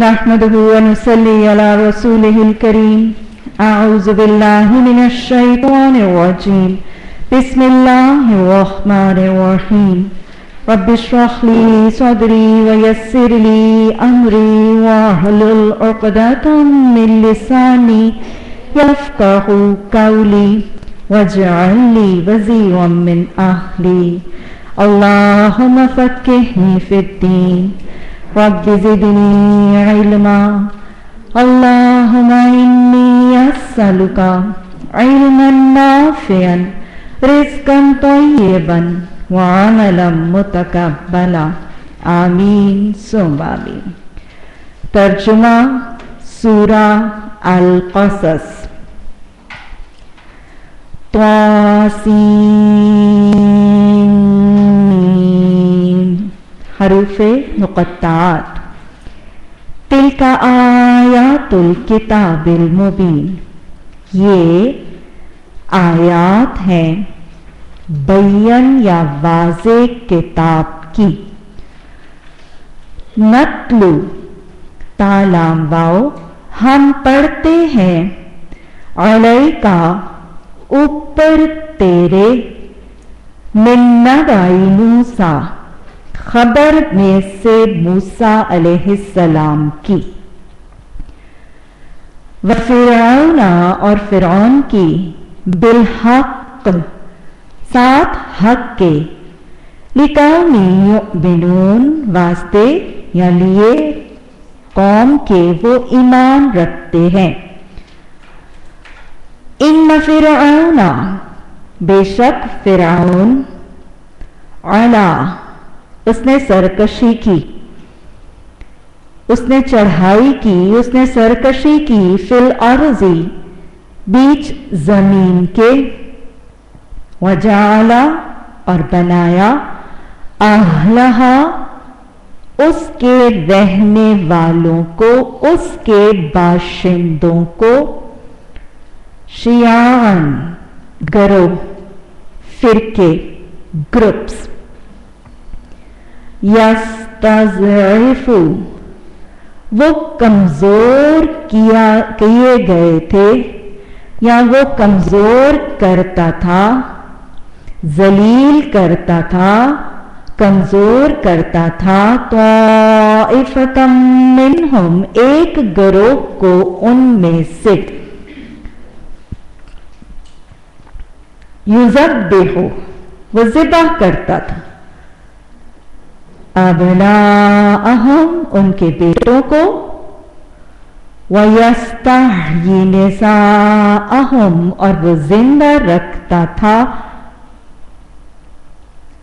نحمده ونصلي على رسوله الكريم. أعوذ بالله من الشيطان الرجيم. بسم الله الرحمن الرحيم. رب اشرح لي صدري ويسر لي أمري واحلل عقدة من لساني يفقهوا قولي واجعل لي وزيرا من أهلي. اللهم فقهني في الدين رب زدني علما. اللهم إني أسألك علما نافعا رزقا طيبا وعملا متقبلا. آمین ثم آمین. ترجمہ سورہ القصص. طاسین حروف مقطعات. تلک آیات الکتاب المبین. یہ آیات ہیں بین یا واضح کتاب کی. نتلو تالام واو ہم پڑھتے ہیں علیکا اوپر تیرے من نبائی موسیٰ خبر میں سے موسیٰ علیہ السلام کی. وفرعون اور فرعون کی بالحق ساتھ حق کے لقوم یؤمنون واسطے یا لیے قوم کے وہ ایمان رکھتے ہیں. ان فرعون بے شک فرعون علا اس نے سرکشی کی، اس نے چڑھائی کی، اس نے سرکشی کی فی الارض بیچ زمین کے. وجعل اور بنایا اہلہا اس کے رہنے والوں کو، اس کے باشندوں کو شیعاً گروہ فرقے گروپس. یستضعف وہ کمزور کیے گئے تھے یا وہ کمزور کرتا تھا، ذلیل کرتا تھا، کمزور کرتا تھا. طائفۃ منہم ایک گروہ کو ان میں سے. یذبح وہ ذبح کرتا تھا ابناءہم ان کے بیٹوں کو. وَيَسْتَحْيِي نِسَاءَهُمْ اور وہ زندہ رکھتا تھا.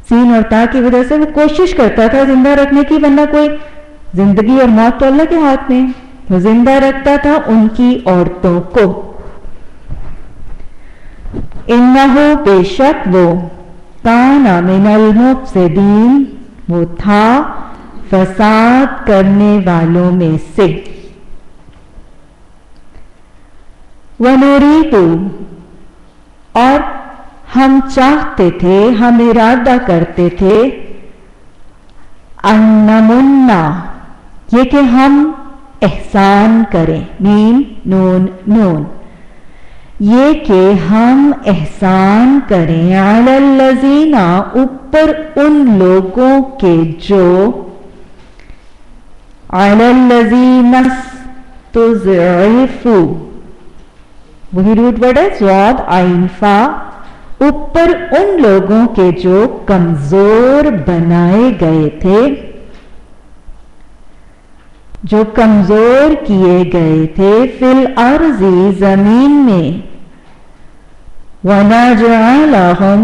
سین اور تا کی وجہ سے وہ کوشش کرتا تھا زندہ رکھنے کی، ورنہ کوئی زندگی اور موت تو اللہ کے ہاتھ میں. وہ زندہ رکھتا تھا ان کی عورتوں کو. اِنَّهُ بے شک وہ کان من المفسدین وہ تھا فساد کرنے والوں میں سے. وَنُرِيدُ اور ہم چاہتے تھے، ہم ارادہ کرتے تھے اَنَّمُنَّا یہ کہ ہم احسان کریں، میم نون نون، یہ کہ ہم احسان کریں علی الذین اوپر ان لوگوں کے جو علی الذین استضعفوا وہی روٹ ورڈ ہے ضاد عین فا، اوپر ان لوگوں کے جو کمزور بنائے گئے تھے، جو کمزور کیے گئے تھے فی الارض زمین میں. وَنَجْعَلَهُمْ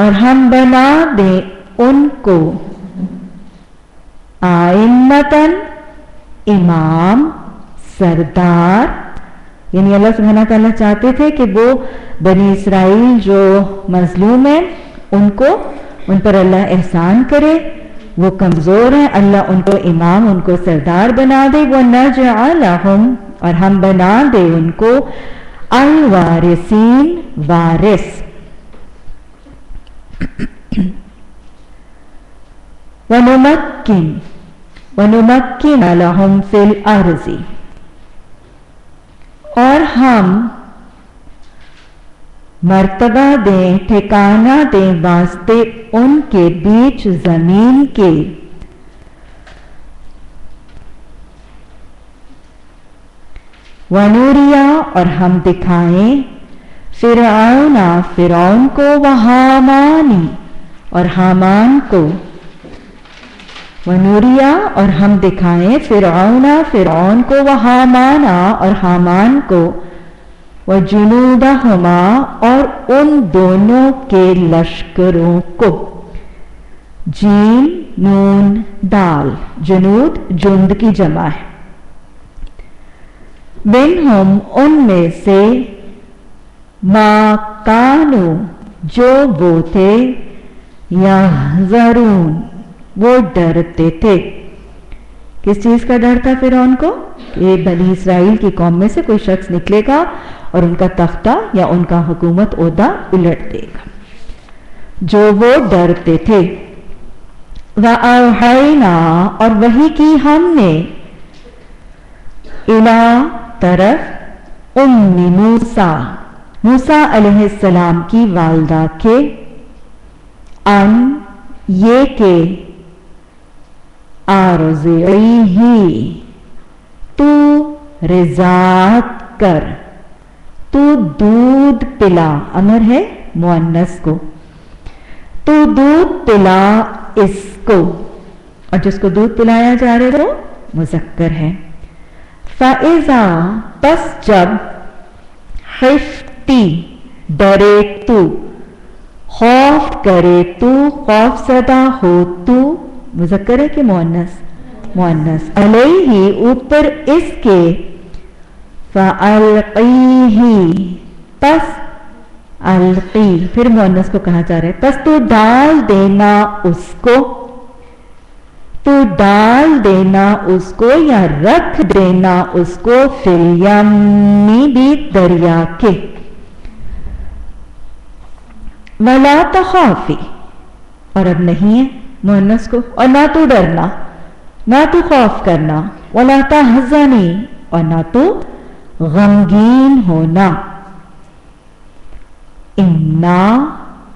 اور ہم بنا دیں ان کو آئمتاً امام سردار. یعنی اللہ سبحانہ تعالیٰ چاہتے تھے کہ وہ بنی اسرائیل جو مظلوم ہیں ان پر اللہ احسان کرے، وہ کمزور ہیں، اللہ ان کو امام، ان کو سردار بنا دے. وَنَجْعَلَهُمْ اور ہم بنا دے ان کو الوارثین وارث. وَنُمَكِّنْ वनुमक्किन लहुम फिल अर्ज़ि, और हम मर्तबा दें, ठिकाना दें वास्ते उनके बीच जमीन के। वनूरिया, और हम दिखाएं, फिरऔना, फिरौन को, व हामानी, और हामान को। वनूरिया, और हम दिखाएं, फिरऔना, फिरौन को, व हामाना, और हामान को, व जुनूदहुमा, और उन दोनों के लश्करों को। जीम नून दाल, जुनूद जुंद की जमा है। मिनहुम, उनमें से, मा कानू, जो वो थे, यहज़रून, वो डरते थे। किस चीज का डर था फिरौन को? कि बनी इसराइल की कौम में से कोई शख्स निकलेगा और उनका तख्ता या उनका हुकूमत ओहदा उलट देगा, जो वो डरते थे। व औहैना, और वही की हमने, इला, तरफ, उम्मी मूसा, मूसा अलैहिस्सलाम की वालदा के, अन, ये के, आरज़िही, तू रिज़ात कर, तू दूध पिला, अमर है मुअन्नस को, तू दूध पिला इसको, और जिसको दूध पिलाया जा रहा है वो मुज़क्कर है। फ़ाइज़ा, बस जब, खिफ्ती, डरे तू, खौफ करे तू, खौफ सदा हो तू, मुज़क्कर है कि मुअन्नस? मुअन्नस। अलैहि, ऊपर इसके, फ़अल्क़ीही, पस अलक़ी, फिर मुअन्नस को कहा जा रहा है, पस तू डाल देना उसको, तू डाल देना उसको या रख देना उसको, फिल यम्मी, भी दरिया के। वला तख़ाफ़ी, और अब नहीं है मुअन्नस को, और ना तू डरना, ना तू खौफ करना, वला तहज़नी, और ना तू गमगीन होना। इन्ना,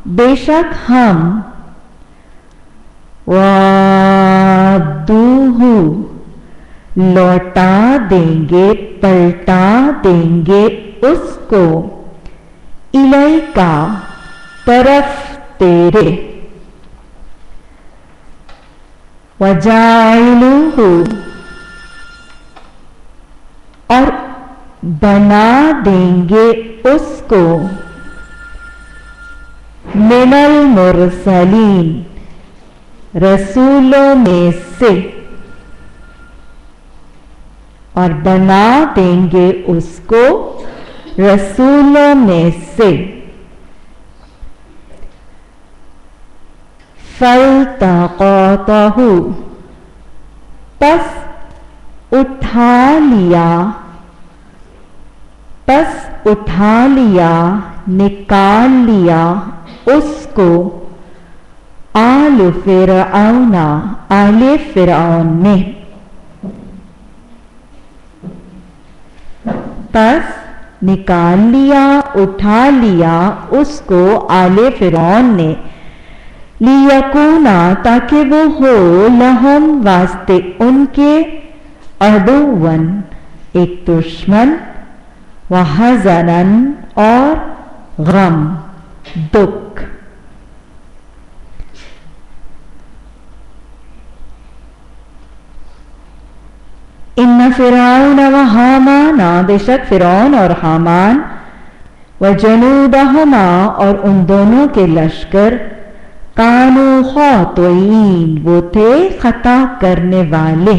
बेशक हम, वादूहु, लौटा देंगे, पलटा देंगे उसको, इलैका, तरफ तेरे, वजाइलुहु, और बना देंगे उसको, मिनल मुरसलीन, रसूलों में से, और बना देंगे उसको रसूलों में से। फल्तक़तहु, पस उठा लिया, पस उठा लिया, निकाल लिया उसको, आल फिरऔना, आले फिरऔन ने। पस निकाल लिया, उठा लिया उसको आले फिरौन ने, लियकूना, ताकि वो हो, लहुम, वास्ते उनके, अदुवन, एक दुश्मन, वहज़नन, और गम, दुख। इन्ना फिरौन व हामाना, बेशक फिरौन और हामान, व जनूदहुमा, और उन दोनों के लश्कर, कानू खातिईन, वो थे खता करने वाले,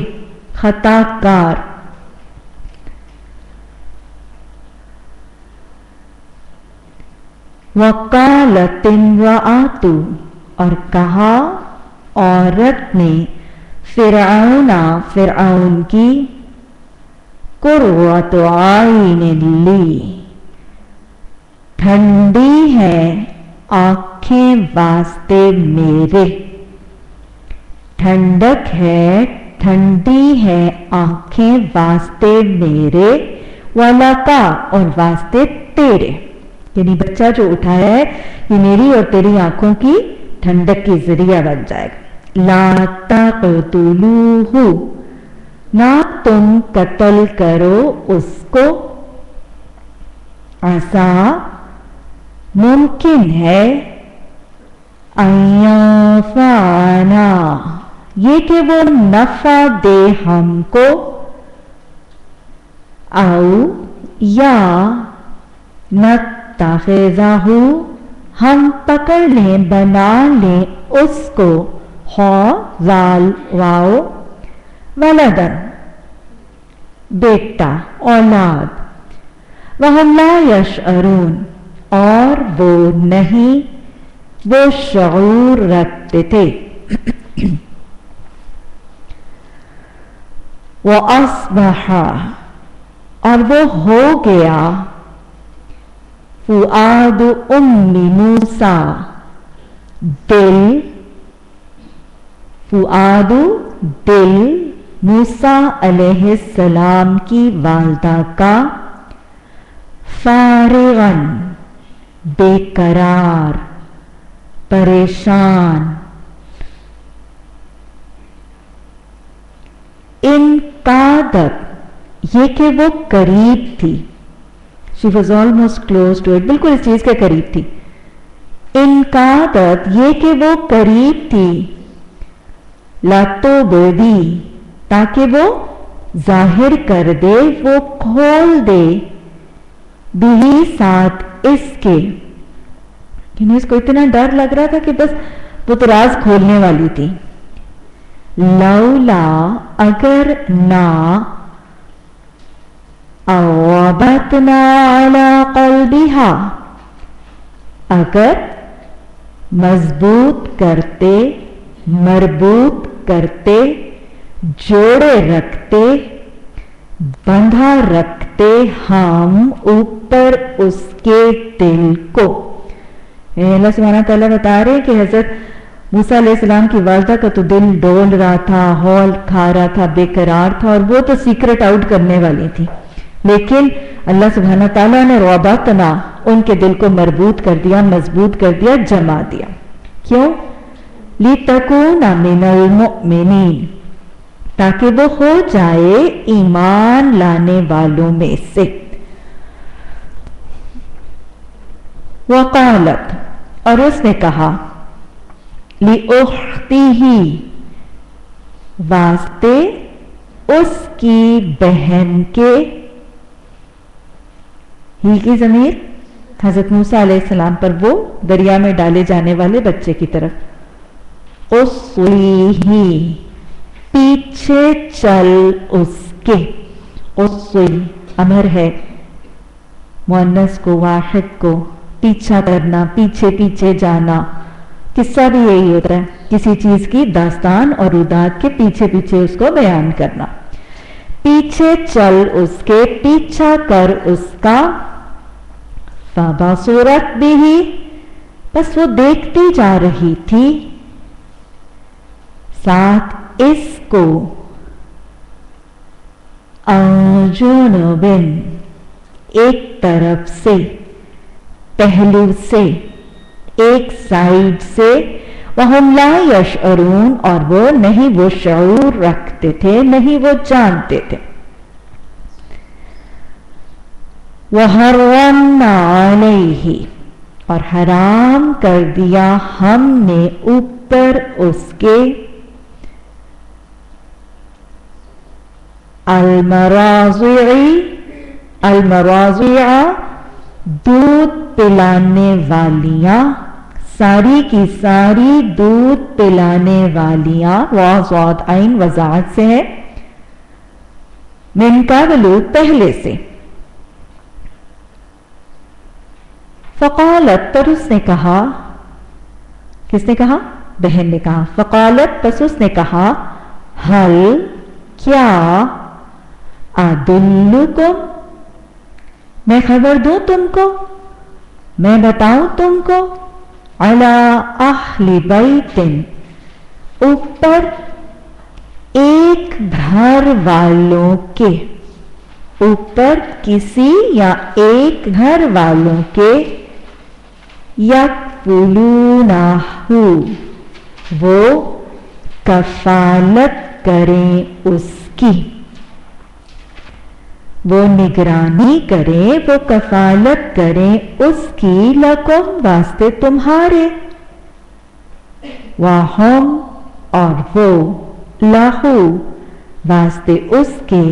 खताकार। वक़ालत इम्रअतु, और कहा औरत ने, फिरऔना, फिरऔन की, कुर्रतु आइन ली, ठंडी है आंखें वास्ते मेरे, ठंडक है ठंडी है आंखें वास्ते मेरे वालाका और वास्ते तेरे, यानी बच्चा जो उठाया है ये मेरी और तेरी आंखों की ठंडक की जरिया बन जाएगा। ला तक़तुलूहु, ना तुम कत्ल करो उसको, ऐसा मुमकिन है अय्यंफअना, ये कि वो नफा दे हमको, औ या नत्तखिज़हु, हम पकड़ लें बना लें उसको, हौ वाल वाओ वलदन, बेटा औलाद, वहम ला यशअरून, और वो नहीं वो शऊर रखते थे। वो अस्बहा, और वो हो गया, फुआद उम्मी मूसा, दिल, फुआदु दिल मूसा अलैहिस्सलाम की वालदा का, फारिगन बेकरार परेशान, इनकादत, ये कि वो करीब थी, she was almost close to it, बिल्कुल इस चीज के करीब थी। इनकादत, ये कि वो करीब थी, लातो बेदी, ताकि वो जाहिर कर दे, वो खोल दे, बिही साथ इसके, इसको इतना डर लग रहा था कि बस वो तो राज खोलने वाली थी। लौला, अगर ना, अवबतना अला क़ल्बिहा, अगर मजबूत करते, मरबूत करते, जोड़े रखते, बंधा रखते हम ऊपर उसके दिल को। अल्लाह सुब्हानहू व तआला बता रहे हैं कि हजरत मूसा अलैहिस्सलाम की वालदा का तो दिल डोल रहा था, हौल खा रहा था, बेकरार था, और वो तो सीक्रेट आउट करने वाली थी, लेकिन अल्लाह सुब्हानहू व तआला ने रौबतना, उनके दिल को मजबूत कर दिया, मजबूत कर दिया, जमा दिया। क्यों? लितकूना मिनल मुमिनीन, ताकि वो हो जाए ईमान लाने वालों में से। वक़ालत, और उसने कहा, लिउख्तिही, वास्ते उसकी बहन के, ही की ज़मीर हजरत मूसा अलैहिस्सलाम पर वो दरिया में डाले जाने वाले बच्चे की तरफ, उसली, पीछे चल उसके, उसली अमर है, मुअन्नस को, वाहिद को, पीछा करना, पीछे पीछे जाना। किस्सा भी यही होता है, किसी चीज की दास्तान और रुदात के पीछे पीछे उसको बयान करना। पीछे चल उसके, पीछा कर उसका, फबसूरत बिही, बस वो देखती जा रही थी, साथ इसको, अंजुनबिन, एक तरफ से, पहलू से, एक साइड से, वहम ला यशअरून, और वो नहीं वो शऊर रखते थे, नहीं वो जानते थे। वहर्रमना अलैहि, और हराम कर दिया हमने ऊपर उसके, अलमराज़िई, अलमराज़िया, दूध पिलाने वालियां, सारी की सारी दूध पिलाने वालियां, वाज़ आइन वज़ात से है, मिन क़ब्लु, पहले से। फ़क़ालत, पर उसने कहा, किसने कहा? बहन ने कहा। फ़क़ालत, बस उसने कहा, हल, क्या, अदुल्लुकुम, मैं खबर दूं तुमको, मैं बताऊं तुमको, अला अहली बैतिन, ऊपर ایک گھر والوں کے، اوپر کسی یا ایک گھر والوں کے، یکفلونہ وہ کفالت کریں اس کی، وہ نگرانی کریں، وہ کفالت کریں اس کی، لکم واسطے تمہارے، وہم اور وہ، لہو واسطے اس کے،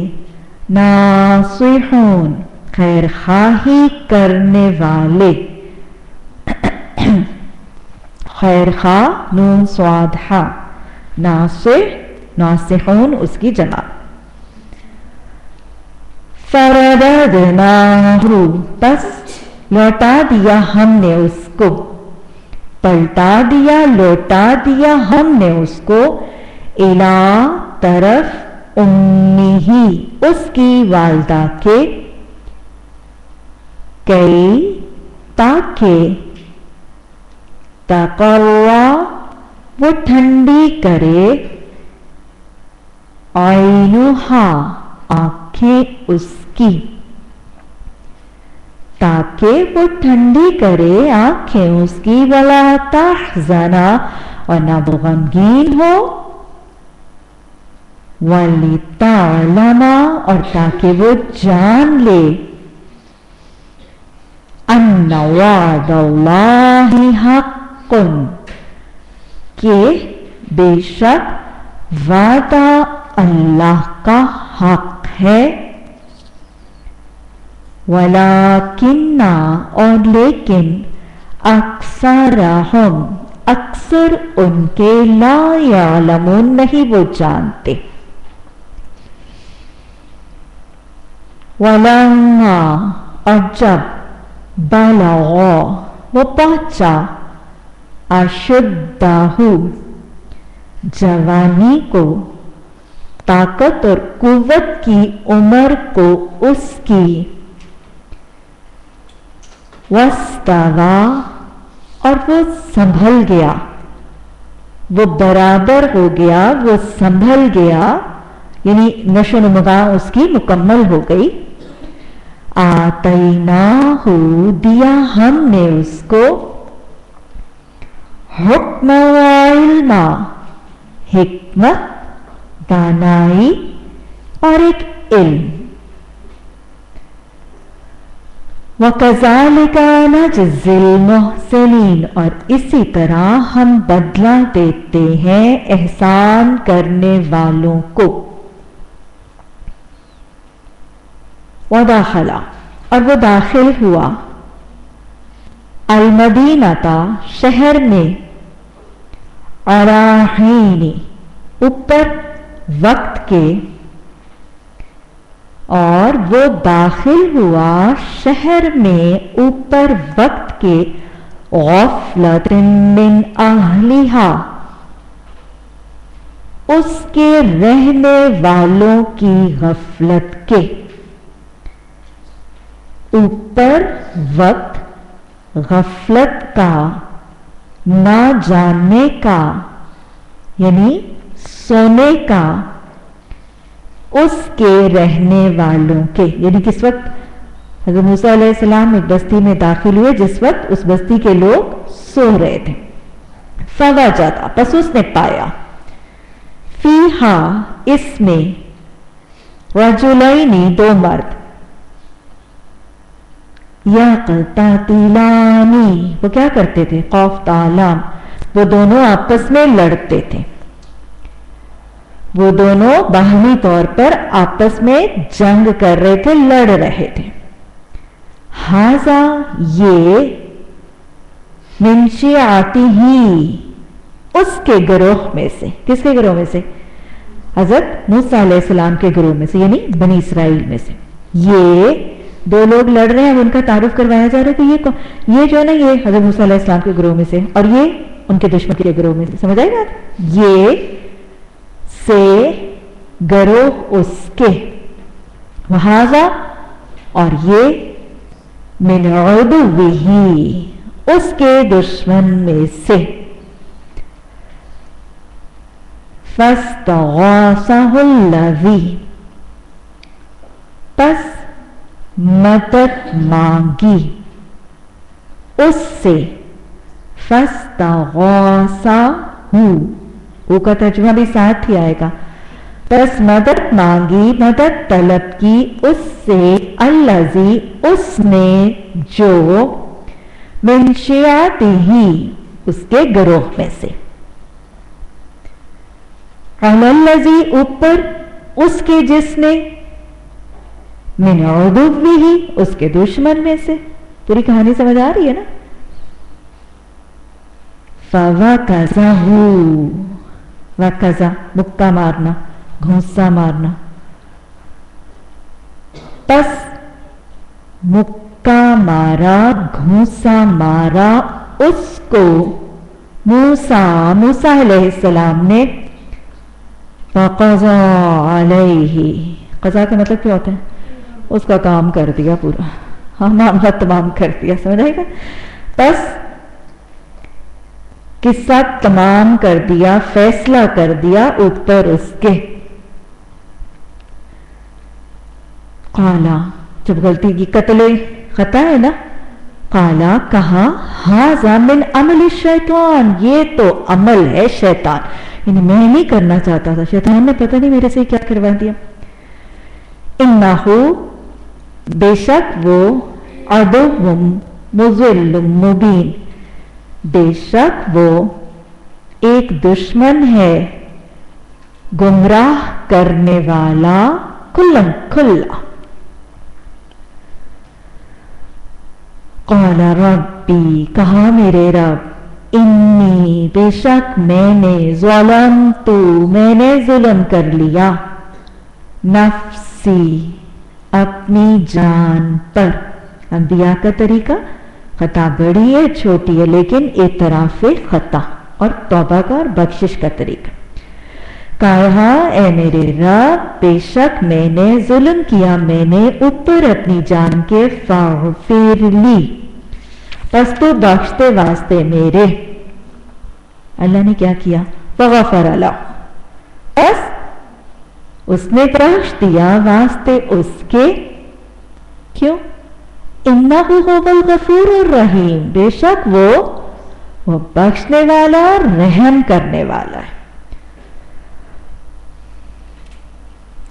ناصحون خیر خواہی کرنے والے، خیر خواہ نون صاد ہا، ناصح ناصحون اس کی جمع۔ فرددناہ پس لوٹا دیا ہم نے اس کو، پلٹا دیا لوٹا دیا ہم نے اس کو، الی طرف امہ اس کی والدہ کے، کئی تاکہ تقرّا وہ ٹھنڈی کرے، عینہا آنکھیں اس کی، تاکہ وہ ٹھنڈی کرے آنکھیں اس کی، ولا تحزن اور نہ وہ غمگین ہو، ولتعلم اور تاکہ وہ جان لے، ان وعد اللہ حق کہ بے شک وعدہ اللہ کا حق ہے، ولیکن اور لیکن اکثرہم اکثر ان کے، لا یعلمون نہیں وہ جانتے، ولما اور جب بلغ وہ پہنچا، اشدہ جوانی کو، طاقت اور قوت کی عمر کو اس کی، واستویٰ اور وہ سنبھل گیا، وہ برابر ہو گیا، وہ سنبھل گیا، یعنی نشو و نما اس کی مکمل ہو گئی، آتیناہ دیا ہم نے اس کو، حکم و علم حکمت دانائی اور ایک علم، وَكَذَلِكَ نَجْزِي الْمُحْسِنِينَ اور اسی طرح ہم بدلہ دیتے ہیں احسان کرنے والوں کو، وَدَخَلَ اور وہ داخل ہوا، المدینہ شہر میں، عَلَىٰ حِینِ اوپر وقت کے، اور وہ داخل ہوا شہر میں اوپر وقت کے، غفلۃ من اہلہا اس کے رہنے والوں کی غفلت کے، اوپر وقت غفلت کا، نہ جاننے کا یعنی سونے کا، اس کے رہنے والوں کے، یعنی کس وقت حضرت موسیٰ علیہ السلام ایک بستی میں داخل ہوئے جس وقت اس بستی کے لوگ سو رہے تھے، فوجد پس اس نے پایا، فیہا اس میں، رجلین دو مرد، یقتتلان وہ کیا کرتے تھے، قوف تالام، وہ دونوں آپس میں لڑتے تھے، وہ دونوں باہمی طور پر آپس میں جنگ کر رہے تھے، لڑ رہے تھے، ھذا یہ، من شیعتہ اس کے گروہ میں سے، کس کے گروہ میں سے، حضرت موسیٰ علیہ السلام کے گروہ میں سے، یعنی بنی اسرائیل میں سے، یہ دو لوگ لڑ رہے ہیں، ان کا تعارف کروایا جا رہا ہے کہ یہ جو ہے نا یہ حضرت موسیٰ علیہ السلام کے گروہ میں سے، اور یہ ان کے دشمن کے گروہ میں سے، سمجھ آئے گا، یہ سے گروہ اس کے، وہذا اور یہ، من عدوہ اس کے دشمن میں سے، فاستغاثه الذی، پس مدد مانگی اس سے، فاستغاثہ، او کا ترجمہ بھی ساتھ ہی آئے گا، پس مدد مانگی، مدد طلب کی اس سے، الذی، اس نے جو، من شیعتہ، اس کے گروہ میں سے، علی الذی، اوپر اس کے جس نے، من عدوہ، اس کے دشمن میں سے. پوری کہانی سمجھ آ رہی ہے نا؟ فَوَكَزَهُ، وَكَزَ، مکہ مارنا، گھونسا مارنا، پس مکہ مارا، گھونسا مارا اس کو، موسیٰ علیہ السلام نے، فَقَضَى عَلَيْهِ، قضا کا مطلب کیا ہوتا ہے؟ اس کا کام کر دیا پورا، ہاں معاملہ تمام کر دیا، سمجھ آئے گا؟ بس قصہ تمام کر دیا، فیصلہ کر دیا اوپر اس کے. قالا، جب غلطی کی، قتل خطا ہے نا، قالا کہا، ھذا من عمل الشیطان، یہ تو عمل ہے شیطان، یعنی میں نہیں کرنا چاہتا تھا، شیطان نے پتہ نہیں میرے سے کیا کروا دیا. انہ، بے شک وہ، عدو مضل مبین، بے شک وہ ایک دشمن ہے گمراہ کرنے والا، کھلم کھلا. قال ربی، کہا میرے رب، انی، بے شک میں نے، ظلمت، میں نے ظلم کر لیا، نفسی، اپنی جان پر. انبیاء کا طریقہ، خطا بڑی ہے چھوٹی ہے لیکن اعتراف خطا اور توبہ کا اور بخشش کا طریقہ. کہا، اے میرے رب، بے شک میں نے ظلم کیا، میں نے اوپر اپنی جان کے، فاغفر لی، پس تو بخشتے واسطے میرے. اللہ نے کیا کیا؟ فغفر له، بس اس نے بخش دیا واسطے اس کے. کیوں؟ انہ هو الغفور الرحیم، بے شک وہ بخشنے والا اور رحم کرنے والا ہے.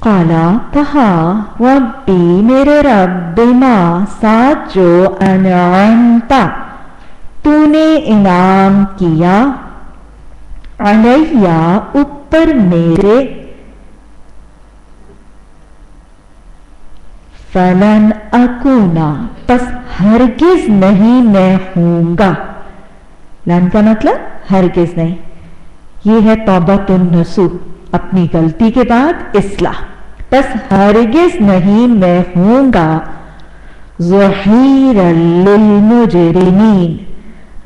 قالا، کہا، ربی، میرے رب، بما، ساتھ جو، انعمت، تو نے انعام کیا، علیہ، اوپر میرے، فلن اکونا، پس ہرگز نہیں میں ہوں گا. لن کا مطلب ہرگز نہیں، یہ ہے توبۃ النصوح، اپنی غلطی کے بعد اصلاح. پس ہرگز نہیں میں ہوں گا، ظہیرا للمجرمین،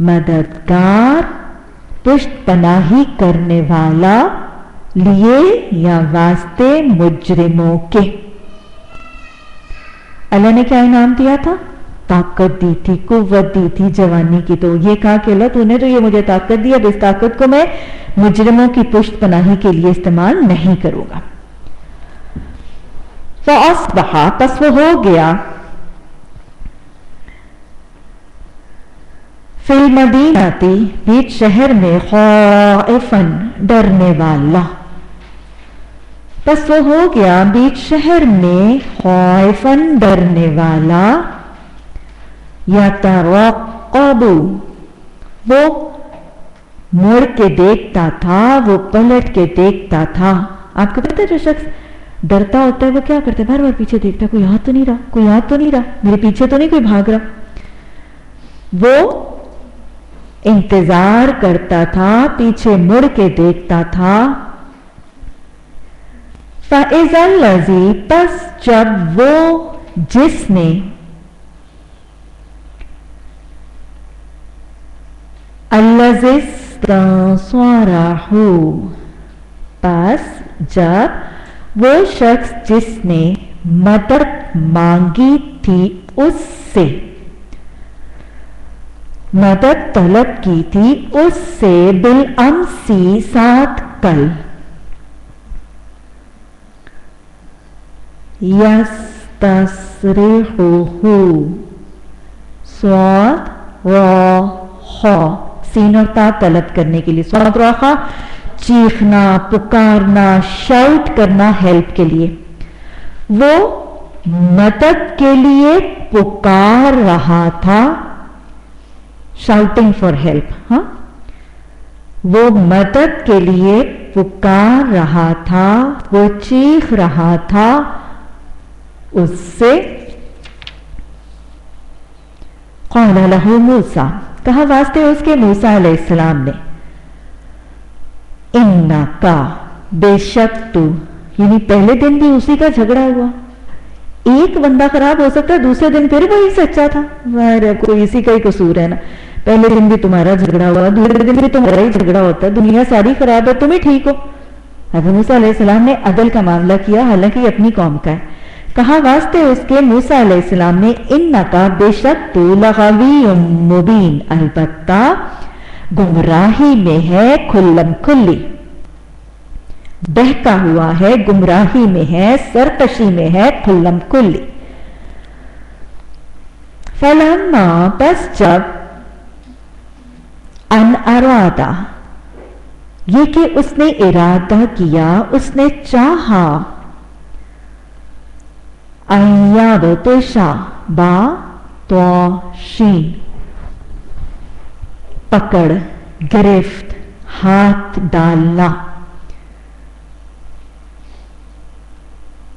مددگار، پشت پناہی کرنے والا، لیے یا واسطے مجرموں کے. اللہ نے کیا انعام دیا تھا؟ طاقت دی تھی، قوت دی تھی جوانی کی. تو یہ کہا کہ اللہ تو نے جو یہ مجھے طاقت دی، اب اس طاقت کو میں مجرموں کی پشت پناہی کے لیے استعمال نہیں کروں گا. فَأَصْبَحَ، پس وہ ہو گیا، فِي الْمَدِينَةِ، بیچ شہر میں، خَائِفًا، ڈرنے والا. پس وہ ہو گیا بیچ شہر میں، خائفاً، ڈرنے والا، یترقب، وہ مڑ کے دیکھتا تھا، وہ پلٹ کے دیکھتا تھا. آپ کو پتہ ہے جو شخص ڈرتا ہوتا ہے وہ کیا کرتا ہے؟ بار بار پیچھے دیکھتا ہے، کوئی یاد تو نہیں رہا، کوئی یاد تو نہیں رہا، میرے پیچھے تو نہیں کوئی بھاگ رہا. وہ انتظار کرتا تھا، پیچھے مڑ کے دیکھتا تھا. فَإِذَا الَّذِي، پس جب وہ جس نے، الَّذِي اسْتَنصَرَهُ، پس جب وہ شخص جس نے مدد مانگی تھی اس سے، مدد طلب کی تھی اس سے، بالامسی، ساتھ کل، यस्तस्रिहुहु, स्वाद रा खा, सीन और ता तलब करने के लिए, स्वाद रा खा चीखना, पुकारना, शाउट करना हेल्प के लिए। वो मदद के लिए पुकार रहा था, शाउटिंग फॉर हेल्प। हाँ, वो मदद के लिए पुकार रहा था, वो चीख रहा था उससे। क़ाल लहू मूसा, कहा वास्ते उसके मूसा अलैहिस्सलाम ने, इन्नका, बेशक तू, यानी पहले दिन भी उसी का झगड़ा हुआ। एक बंदा खराब हो सकता है, दूसरे दिन फिर वही सच्चा था। अरे कोई इसी का ही कसूर है ना, पहले दिन भी तुम्हारा झगड़ा हुआ, दूसरे दिन भी तुम्हारा ही झगड़ा होता है, दुनिया सारी खराब है, तुम ही ठीक हो। हज़रत मूसा अलैहिस्सलाम ने अदल का मामला किया, हालांकि अपनी कौम का है। कहा वास्ते उसके मूसा अलैहिस्सलाम ने, इन्नका, बेशक तू, लगवीयुम मुबीन, अलबत्ता गुमराही में है खुल्लम खुल्ली, बहका हुआ है, गुमराही में है, सरकशी में है, खुल्लम खुल्ली। फलम्मा, बस जब, अन अरादा, ये कि उसने इरादा किया, उसने चाहा, अय्याबतिशा, बा तो शीन, पकड़, गिरफ्त, हाथ डालना।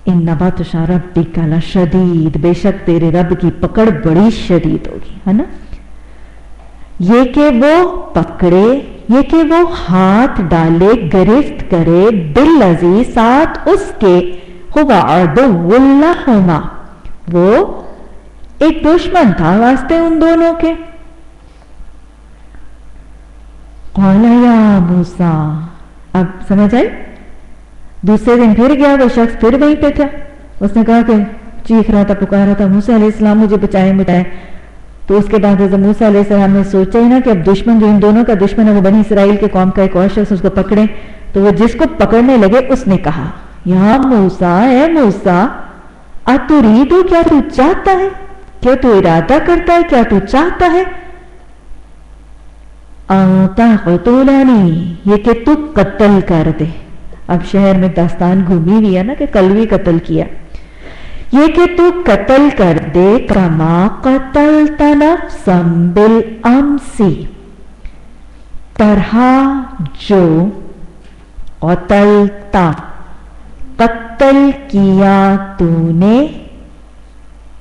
इन्ना बातशा रब्बिका लशदीद, बेशक तेरे रब की पकड़ बड़ी शदीद होगी, है ना। ये कि वो पकड़े, ये कि वो हाथ डाले, गिरफ्त करे, बिल्लज़ी, साथ उसके, हुवा अदुव्वुल्लाहुमा, वो एक दुश्मन था वास्ते उन दोनों के। क़ाल या मूसा, अब समझ आई। दूसरे दिन फिर गया, वो शख्स फिर वहीं पे था, उसने कहा कि चीख रहा था, पुकार रहा था, मूसा अलैहिस्सलाम मुझे बचाए मिटाए। तो उसके बाद हज़रत मूसा अलैहिस्सलाम ने सोचा ही ना कि अब दुश्मन जो इन दोनों का दुश्मन है वो बनी इसराइल के कौम का एक और शख्स, उसको पकड़े। तो वो जिसको पकड़ने लगे उसने कहा, या मूसा, ए मूसा, अतुरीदु, क्या तू चाहता है, क्या तू इरादा करता है, क्या तू चाहता है, अतक़तुलनी, ये कि तू कत्ल कर दे। अब शहर में दास्तान घूमी हुई है ना कि कल भी कत्ल किया, ये कि तू कत्ल कर दे, कमा क़तलत नफ़्सन बिल अम्सी, तरह जो क़तलता, कत्ल किया तूने,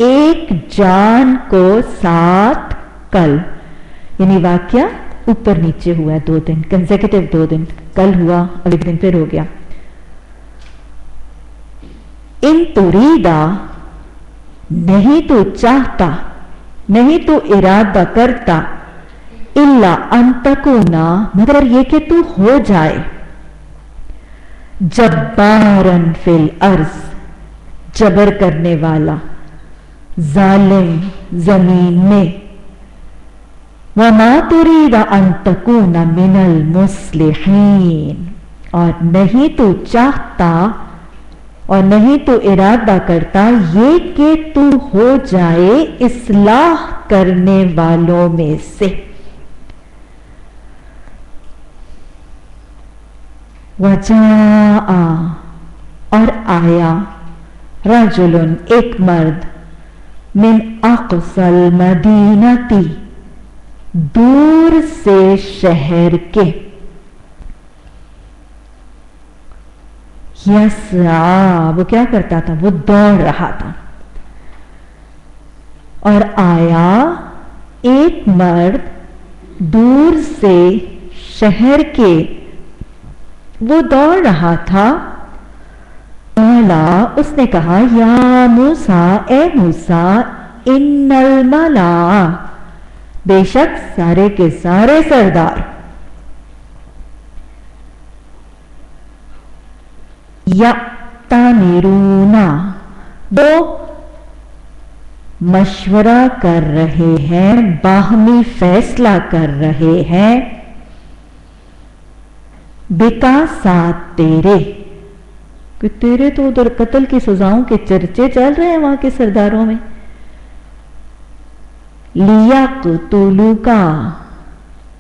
एक जान को साथ कल, यानी वाक्या ऊपर नीचे हुआ है 2 दिन, कंसेक्यूटिव 2 दिन, कल हुआ, अगले दिन फिर हो गया। इन तुरीदा, नहीं तो चाहता, नहीं तो इरादा करता, इल्ला अंतकुना, मगर ये कि तू हो जाए, जब्बारन फिल अर्ज, जबर करने वाला, जालिम जमीन में, वमा तुरीदा अंतकुना मिनल मुस्लिहीन, और नहीं तो चाहता और नहीं तो इरादा करता ये कि तू हो जाए इस्लाह करने वालों में से। वजाआ, और आया, रजुलन, एक मर्द, मिन अक़सल मदीनती, दूर से शहर के, यस्रा, वो क्या करता था, वो दौड़ रहा था। और आया एक मर्द दूर से शहर के, वो दौड़ रहा था। उसने कहा, या मूसा, ए मूसा, इन्नल मला, बेशक सारे के सारे सरदार, या तामिरूना, वो मशवरा कर रहे हैं, बाहमी फैसला कर रहे हैं, बिका साथ तेरे, کہ تیرے تو ادھر قتل کی سزاؤں کے چرچے چل رہے ہیں وہاں کے سرداروں میں. لیقتلوکا،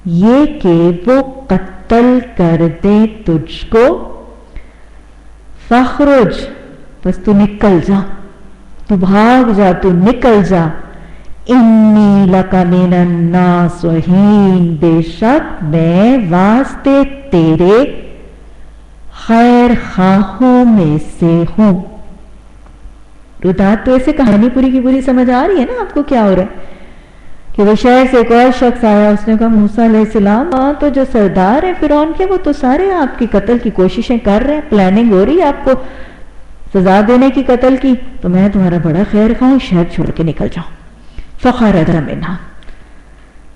یہ کہ وہ قتل کر دے تجھ کو. فخرج، بس تو نکل جا، تو بھاگ جا، تو نکل جا. انی لک من الناصحین، بے شک میں واسطے تیرے خیر خواہوں میں سے ہوں. رودات تو ایسے کہانی پوری کی پوری سمجھ آ رہی ہے نا آپ کو کیا ہو رہا ہے کہ وہ شہر سے ایک اور شخص آیا، اس نے کہا موسیٰ علیہ السلام وہاں تو جو سردار ہیں فرعون کے وہ تو سارے آپ کی قتل کی کوششیں کر رہے ہیں، پلاننگ ہو رہی ہے آپ کو سزا دینے کی قتل کی، تو میں تمہارا بڑا خیر خواہ ہوں، شہر چھوڑ کے نکل جاؤں. فخرج منہا،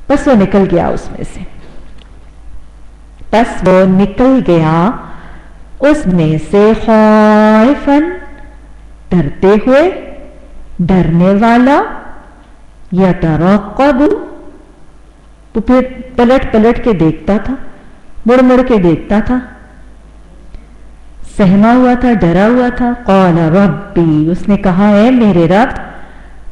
بس وہ نکل گیا اس میں سے، بس وہ نکل گیا اس میں سے خائفاً، ڈرتے ہوئے، ڈرنے والا. یترقب، تو پھر پلٹ پلٹ کے دیکھتا تھا، مڑ مڑ کے دیکھتا تھا، سہما ہوا تھا، ڈرا ہوا تھا. قال ربی، اس نے کہا اے میرے رب،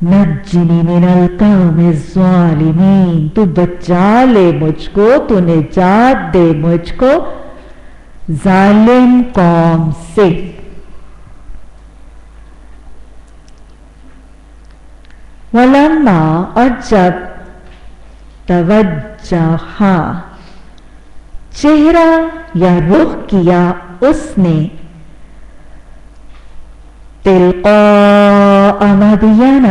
نجنی من القوم الظالمین، تو بچا لے مجھ کو، تو نجات دے مجھ کو ظالم قوم سے. ولما، اور جب توجہ، چہرہ یا رخ کیا اس نے تلقاء مدین،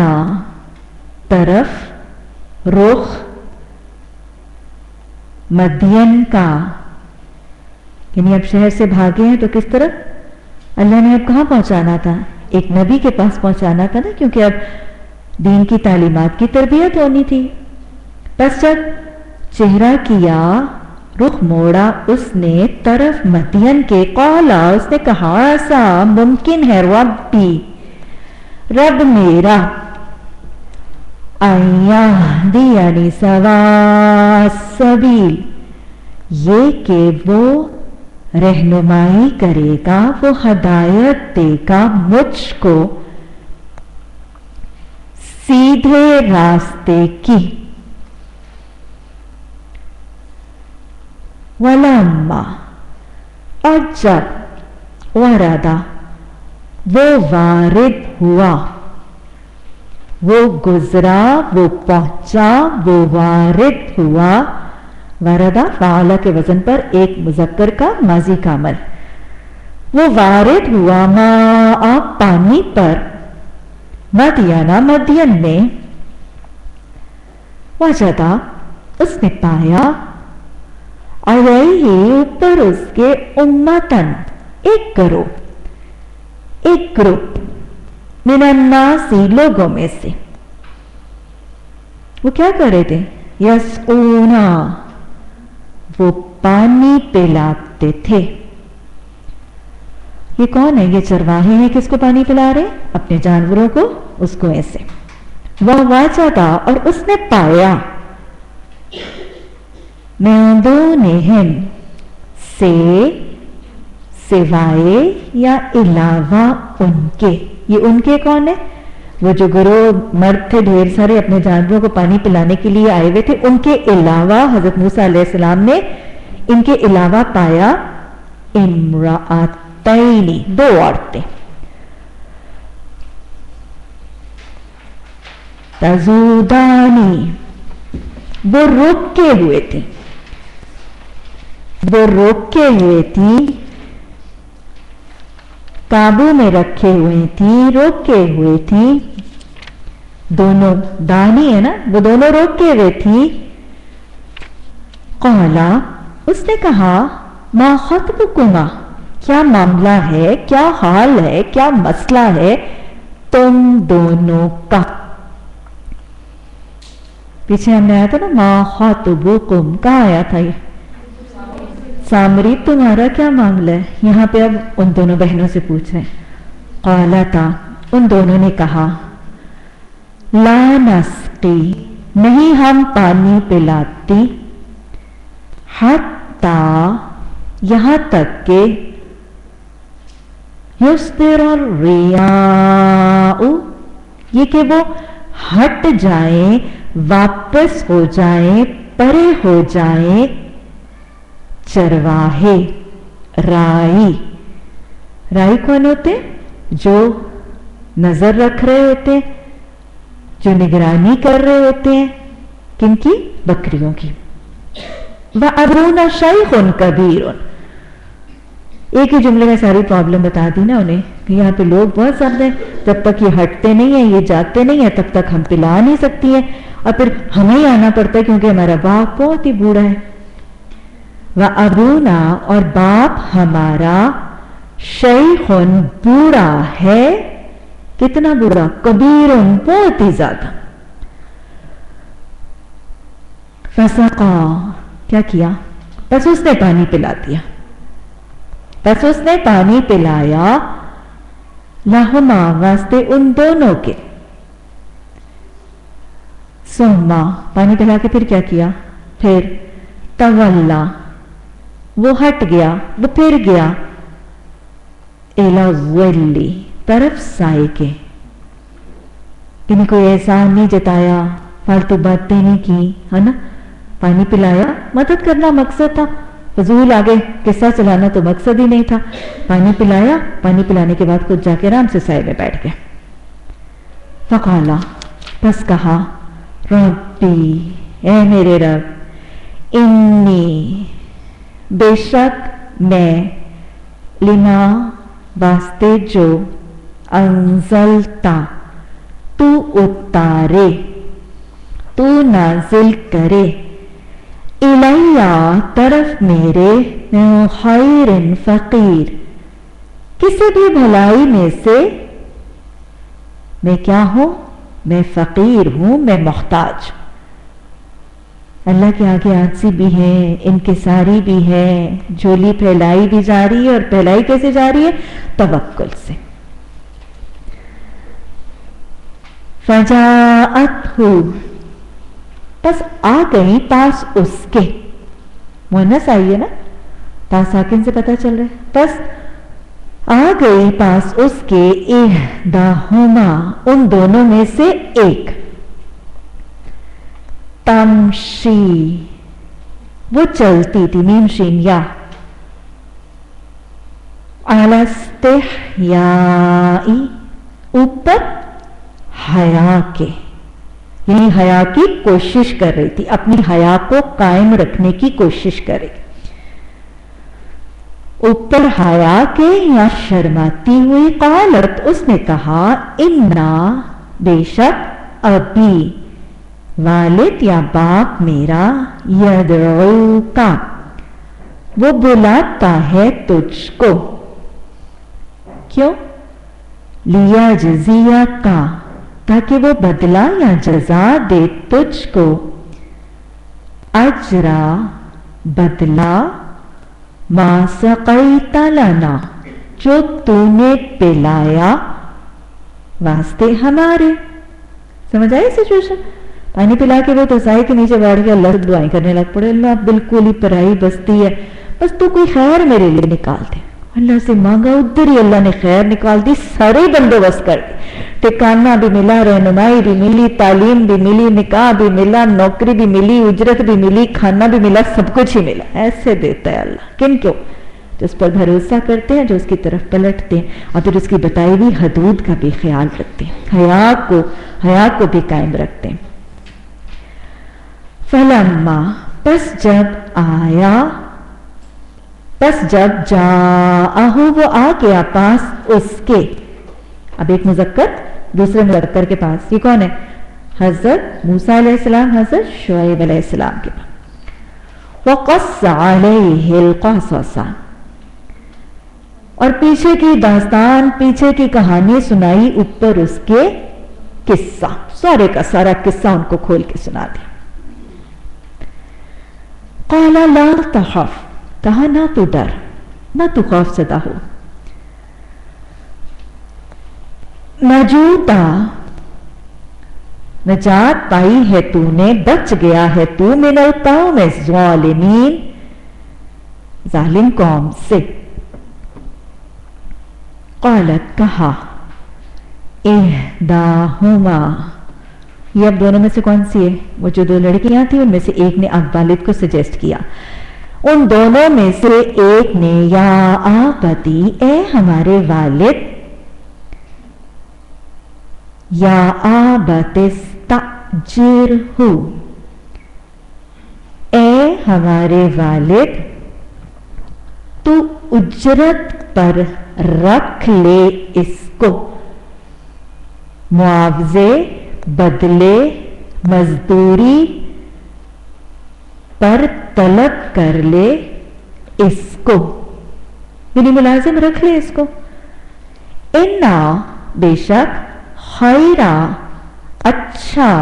طرف رخ مدین کا، یعنی اب شہر سے بھاگے ہیں تو کس طرف اللہ نے اب کہاں پہنچانا تھا؟ ایک نبی کے پاس پہنچانا تھا نا، کیونکہ اب دین کی تعلیمات کی تربیت ہونی تھی. پس جب چہرہ کیا، رخ موڑا اس نے طرف مدین کے، قالا، اس نے کہا ایسا ممکن ہے ربی، رب میرا، ان یہدینی سواء السبیل، یہ کہ وہ رہنمائی کرے گا، وہ ہدایت دے گا مجھ کو سیدھے راستے کی. ولما، اور جب وردا، وہ وارد ہوا، وہ گزرا، وہ پہنچا، وہ وارد ہوا. وردہ فعلا کے وزن پر ایک مذکر کا ماضی کا عمل. وہ وارد ہوا ماء، پانی پر، مدینہ، مدین میں. وجدہ، اس نے پایا، علیہ، اوپر اس کے، امتن، ایک گروہ، ایک گروپ، من الناس، لوگوں میں سے. وہ کیا کر رہے تھے؟ یسقونا، وہ پانی پلاتے تھے. یہ کون ہے؟ یہ چرواہے ہیں. کس کو پانی پلا رہے؟ اپنے جانوروں کو، اس کو ایسے. ووجدہ، اور اس نے پایا، من دونہم، سے، سوائے یا علاوہ ان کے. یہ ان کے کون ہے؟ وہ جو گروہ مرد تھے ڈھیر سارے اپنے جانوروں کو پانی پلانے کے لیے آئے ہوئے تھے، ان کے علاوہ حضرت موسیٰ علیہ السلام نے ان کے علاوہ پایا امرأتین، دو عورتیں. تذودانی، وہ روکے ہوئے تھی، وہ روکے ہوئے تھی، قابو میں رکھے ہوئے تھی، روکے ہوئے تھی. دونوں دانی ہے نا، وہ دونوں روکے ہوئے تھی. قالا، اس نے کہا، ما خطبکما، کیا معاملہ ہے، کیا حال ہے، کیا مسئلہ ہے تم دونوں کا. پیچھے ہم نے آیا تھا نا، ما خطبکم، کہاں آیا تھا یہ؟ سامری، تمہارا کیا معاملہ ہے؟ یہاں پہ اب ان دونوں بہنوں سے پوچھ رہے ہیں. قالتا، ان دونوں نے کہا، لا نسقی، نہیں ہم پانی پلاتی، حتی، یہاں تک کہ युस्तिर रियाउ, ये कि वो हट जाए, वापस हो जाए, परे हो जाए चरवाहे, राई। राई कौन होते? जो नजर रख रहे होते हैं, जो निगरानी कर रहे होते हैं, किनकी? बकरियों की। व अबरूना शैखुन कबीरुन, एक ही जुमले में सारी प्रॉब्लम बता दी ना उन्हें कि यहाँ पे लोग बहुत ज्यादा हैं, जब तक ये हटते नहीं है, ये जाते नहीं है, तब तक हम पिला नहीं सकती हैं, और फिर हमें ही आना पड़ता है क्योंकि हमारा बाप बहुत ही बूढ़ा है। व अबरूना, और बाप हमारा, शैखुन बूढ़ा है। कितना बूढ़ा? कबीरुन, बहुत ही ज्यादा। फसका, क्या किया? बस उसने पानी पिला दिया, बस उसने पानी पिलाया, लहुमा, वास्ते उन दोनों के। सुम्मा, पानी पिला के फिर क्या किया? फिर तवल्ला, वो हट गया, वो फिर गया, इला ज़िल्ली, तरफ साए के। किन्हीं कोई एहसान नहीं जताया, फालतू बातें नहीं की, है ना? पानी पिलाया, मदद करना मकसद था, फजूल आगे किस्सा चलाना तो मकसद ही नहीं था। पानी पिलाया, पानी पिलाने के बाद खुद जाके आराम से साए में बैठ गए। फकाला, बस कहा, रब्बी, ए मेरे रब, इन्नी, बेशक मैं, लिमा, वास्ते जो, अंजलता, तू उतारे, तू नाजिल करे, इलैया, तरफ मेरे, मैं खैरिन फकीर, किसी भी भलाई में से मैं क्या हूं? मैं फकीर हूं, मैं मोहताज। अल्लाह के आगे आजी भी है, इनकिसारी भी है, झोली फैलाई भी जा रही है, और फैलाई कैसे जा रही है? तवक्कुल से। फजाअतहु, बस आ गई पास उसके, मुअन्नस आई है ना, पास साकिन से पता चल रहा है, बस आ गई पास उसके, इहदाहुमा, उन दोनों में से एक, तमशी, वो चलती थी, मीम शीन या, अलस्तिहयाई, ऊपर हया के, यानी हया की कोशिश कर रही थी, अपनी हया को कायम रखने की कोशिश कर रही, ऊपर हया के या शर्माती हुई। कालत, उसने कहा, इन्ना, बेशक, अबी, वालिद या बाप मेरा, यदऊका, वो बुलाता है तुझको। क्यों? लिया जजिया का, ताकि वो बदला या जजा दे तुझको, अजरा, बदला, मा सक़ैता लना, जो तूने पिलाया, वास्ते हमारे। समझ आई सिचुएशन? पानी पिला के वो तो साए के नीचे बैठ के अल्लाह से दुआएं करने लग पड़े, अल्लाह बिल्कुल ही पराई बस्ती है, बस तू कोई खैर मेरे लिए निकाल दे। अल्लाह से मांगा, उधर ही अल्लाह ने खैर निकाल दी, सारे बंदोबस्त कर दी, ठिकाना भी मिला, रहनुमाई भी मिली, तालीम भी मिली, निकाह भी मिला, नौकरी भी मिली, उजरत भी मिली, खाना भी मिला, सब कुछ ही मिला। ऐसे देता है अल्लाह। किन क्यों? जो उस पर भरोसा करते हैं, जो उसकी तरफ पलटते हैं, और फिर उसकी बताई हुई हदूद का भी ख्याल रखते हैं, हया को भी कायम रखते हैं। फलम्मा, बस जब आया, बस जब जाअहु, वो आ गया पास उसके। अब एक मुज़क्कर दूसरे मुज़क्कर के पास, ये कौन है? हजरत मूसा अलैहिस्सलाम, हजरत शुएब अलैहिस्सलाम के पास। वक़स्स अलैहिल क़ससा, और पीछे की दास्तान, पीछे की कहानी सुनाई, ऊपर उसके किस्सा, सारे का सारा किस्सा उनको खोल के सुना दिया। क़ाला ला तख़फ़, कहा ना तू डर, ना तू खौफ सदा हो। नजूता, नजात पाई है तूने, बच गया है तू, मिनल कौम ज़ालिमीन, जालिम कौम से। قالت کہا احداہما، یہ اب دونوں میں سے کون سی ہے؟ وہ جو دو لڑکیاں تھیں ان میں سے ایک نے اب والد کو سجیسٹ کیا، ان دونوں میں سے ایک نے یا آبتی، اے ہمارے والد، یا آبت استأجرہ، اے ہمارے والد تو اجرت پر رکھ لے اس کو، معاوضے، بدلے، مزدوری پر طلب کر لے اس کو، یعنی ملازم رکھ لے اس کو، انا بے شک، خیرا اچھا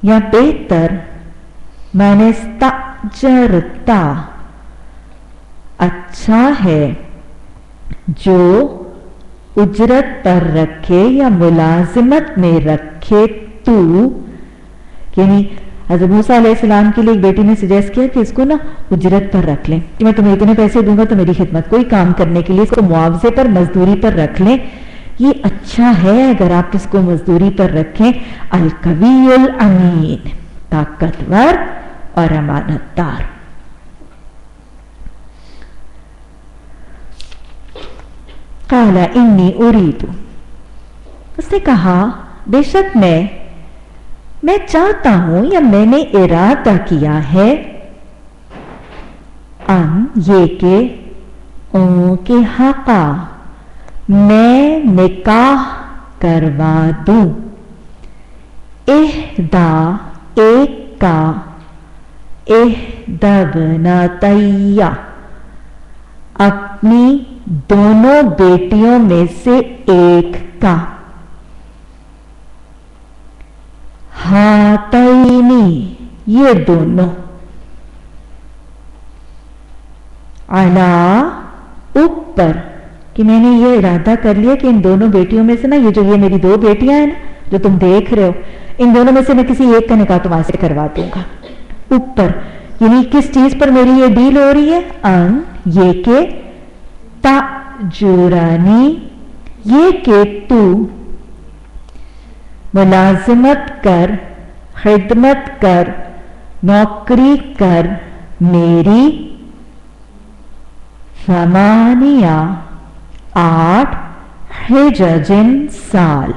یا بہتر، من استأجرتا اچھا ہے جو اجرت پر رکھے یا ملازمت میں رکھے تو، یعنی حضرت موسیٰ علیہ السلام کے لیے ایک بیٹی نے سجیسٹ کیا کہ اس کو نا اجرت پر رکھ لیں، کہ میں تمہیں اتنے پیسے دوں گا تو میری خدمت، کوئی کام کرنے کے لیے اس کو معاوضے پر، مزدوری پر رکھ لیں، یہ اچھا ہے اگر آپ اس کو مزدوری پر رکھیں۔ القوی الامین، طاقتور اور امانت دار۔ قال انی اريد، اس نے کہا بے شک میں چاہتا ہوں یا میں نے ارادہ کیا ہے، ان یہ کہ حقا میں نکاح کروا دوں، احدا ایک کا، احدا ابنتیا اپنی دونوں بیٹیوں میں سے ایک کا، ہاتینی یہ دونوں، علا اوپر، کہ میں نے یہ ارادہ کر لیا کہ ان دونوں بیٹیوں میں سے نا، یہ میری دو بیٹیاں ہیں نا جو تم دیکھ رہے ہو، ان دونوں میں سے میں کسی ایک کا نکاح تمہارے سے کروا دوں گا، اوپر، یعنی کس چیز پر میری یہ ڈیل ہو رہی ہے، ان یہ کہ تأجرانی یہ کہ تو ملازمت کر، خدمت کر، نوکری کر میری، ثمانیہ 8 حججن سال،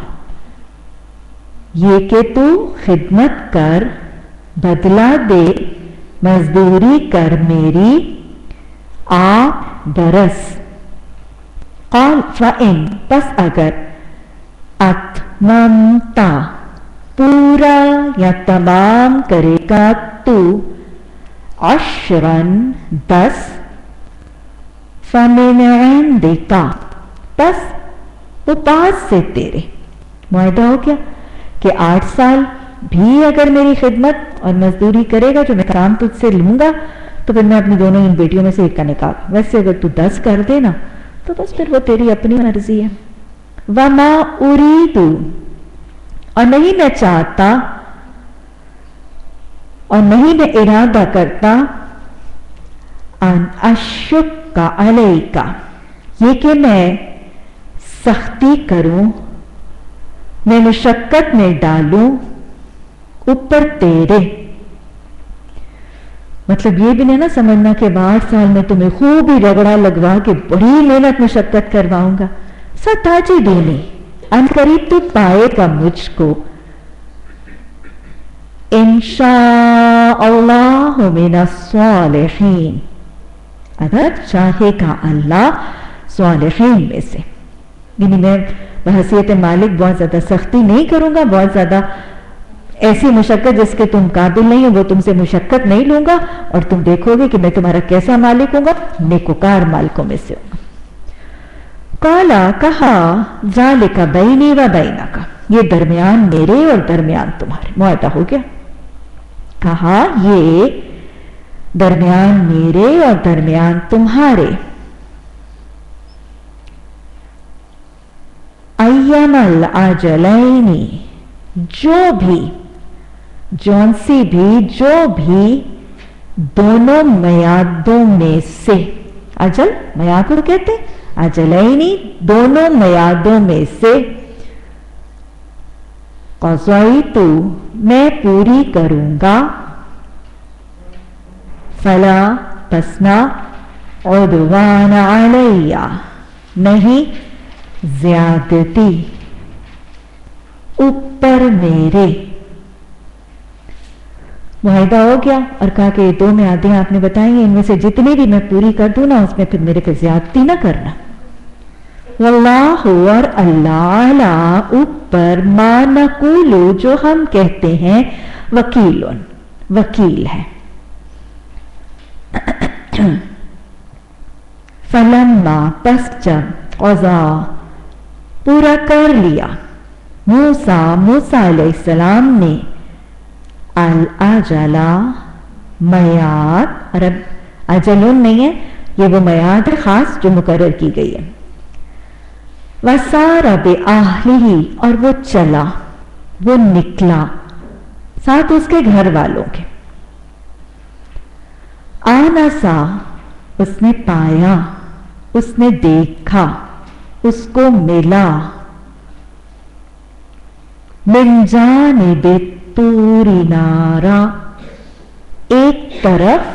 یہ کہ تو خدمت کر، بدلہ دے، مزدوری کر میری 8 برس، قال فإن پس اگر، اتممتا پورا یا تمام کرے گا تو، 10 10، فمن عندک پس وہ پاس سے تیرے، معاہدہ ہو گیا کہ 8 سال بھی اگر میری خدمت اور مزدوری کرے گا جو میں کام تجھ سے لوں گا تو پھر میں اپنی دونوں ان بیٹیوں میں سے ایک کا نکاح، ویسے اگر تو 10 کر دے نا تو بس پھر وہ تیری اپنی مرضی ہے۔ وما اريد، اور نہیں میں چاہتا اور نہیں میں ارادہ کرتا، ان اشق علیک، یہ کہ میں سختی کروں، میں مشقت میں ڈالوں اوپر تیرے، مطلب یہ بھی نہیں نا سمجھنا کہ 8 سال میں تمہیں خوب ہی رگڑا لگوا کے بڑی محنت مشقت کرواؤں گا، ستجدنی ان قریب تو پائے گا مجھ کو، انشاء اللہ من الصالحین، اگر چاہے گا اللہ صالحین میں سے، یعنی میں بحیثیت مالک بہت زیادہ سختی نہیں کروں گا، بہت زیادہ ایسی مشقت جس کے تم قابل نہیں ہو وہ تم سے مشقت نہیں لوں گا، اور تم دیکھو گے کہ میں تمہارا کیسا مالک ہوں گا، نیکوکار مالکوں میں سے ہوں گا۔ قالا کہا، ذالک بینی و بینک، یہ درمیان میرے اور درمیان تمہارے، معاہدہ ہو گیا، کہا یہ درمیان میرے اور درمیان تمہارے، ایم الاجلینی جو بھی، جون سی بھی، جو بھی دونوں میادوں میں سے، اجل میاد کو کہتے ہیں अजलैनी दोनों मयादों में से, क़ज़यतु मैं पूरी करूंगा, फला पसना उद्वान अलैया नहीं ज्यादती ऊपर मेरे। मुआहिदा हो गया और कहा कि ये 2 मियादें आपने बताई, इनमें से जितनी भी मैं पूरी कर दूं ना, उसमें फिर मेरे पे ज्यादती ना करना। वल्लाहु और अल्लाह ऊपर मा नक़ूलु जो हम कहते हैं वकीलुन वकील है। फलम्मा पस जब क़ज़ा पूरा कर लिया मूसा अलैहिस्सलाम ने अल अजला मयाद, और अब अजलुन नहीं है, ये वो मयाद है खास जो मुकर्रर की गई है। वसारा बे आहलिही और वो चला, वो निकला साथ उसके घर वालों के। आनसा उसने पाया, उसने देखा, उसको मिला। मिन जानिबे तूरी नारा एक तरफ,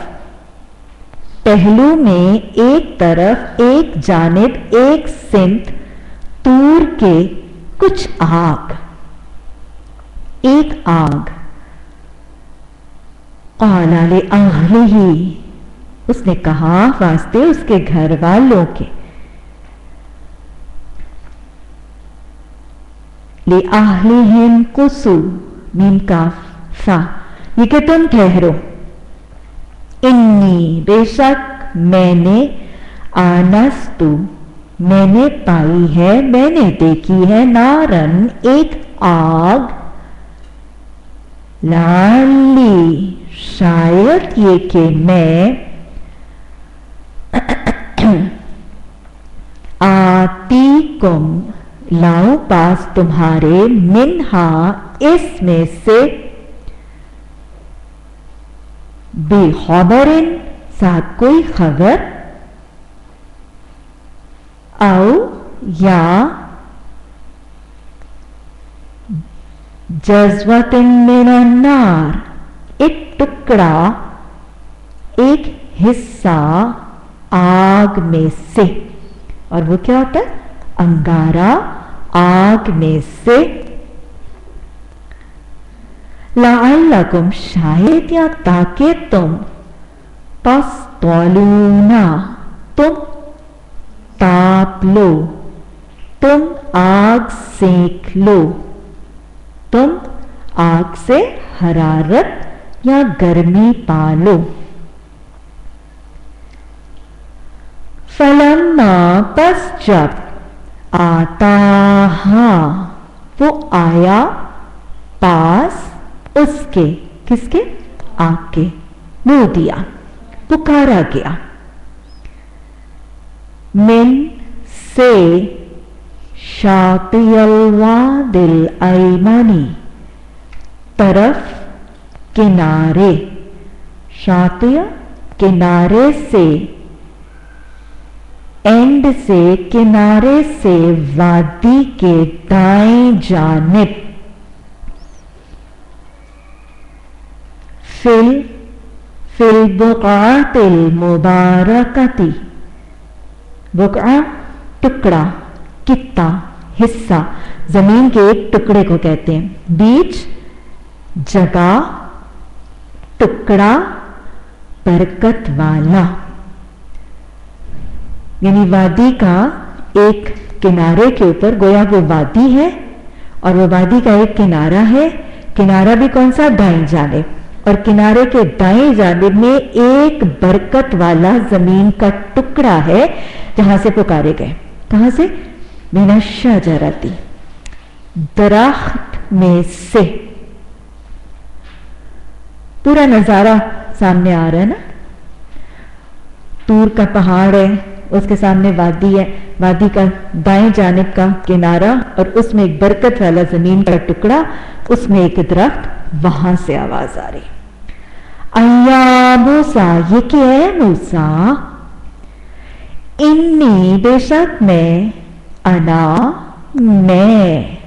पहलू में एक तरफ, एक जानिब, एक सिमत तूर के कुछ आग, एक आग। क़ाला ले अहलिही उसने कहा वास्ते उसके घर वालों के, ले अहलिहिम कुसु मीम का फा, ये कि तुम ठहरो। इन्नी बेशक मैंने, आनस्तु मैंने पाई है, मैंने देखी है, नारन एक आग, लाली शायद ये कि मैं आती कुम लाऊं पास तुम्हारे, मिन्हा इसमें से, बेखबरिन साथ कोई खबर, औ या जज़्वतिन मिनन नार एक टुकड़ा, एक हिस्सा आग में से। और वो क्या होता है? अंगारा आग में से। लअल्लकुम शायद या ताकि तुम तस्तलूना तुम ताप लो, तुम आग सेक लो, तुम आग से हरारत या गर्मी पालो। फलम्मा पस जब आताहा वो आया पास उसके, किसके? आग के, नो दिया, पुकारा गया। मिन से शातियल वादिल अयमनी तरफ किनारे, शातिया किनारे से, एंड से किनारे से, वादी के दाएं जानिब, फिल बुक़अतिल मुबारकती, बुक़अ टुकड़ा, कित्ता हिस्सा, जमीन के एक टुकड़े को कहते हैं। बीच, जगह, टुकड़ा, बरकत वाला, यानी वादी का एक किनारे के ऊपर, गोया वो वादी है और वो वादी का एक किनारा है। किनारा भी कौन सा? दाएं जानिब, और किनारे के दाएं जानिब में एक बरकत वाला जमीन का टुकड़ा है जहां से पुकारे गए। कहां से? मिनश्शजरती, दरख्त में से। पूरा नजारा सामने आ रहा है ना, तूर का पहाड़ है, उसके सामने वादी है, वादी का दाएं जानिब का किनारा और उसमें एक बरकत वाला जमीन का टुकड़ा, उसमें एक दरख्त, वहां से आवाज आ रही। अय्या मूसा, ये क्या है मूसा? इन्नी बेशक मैं, अना मैं,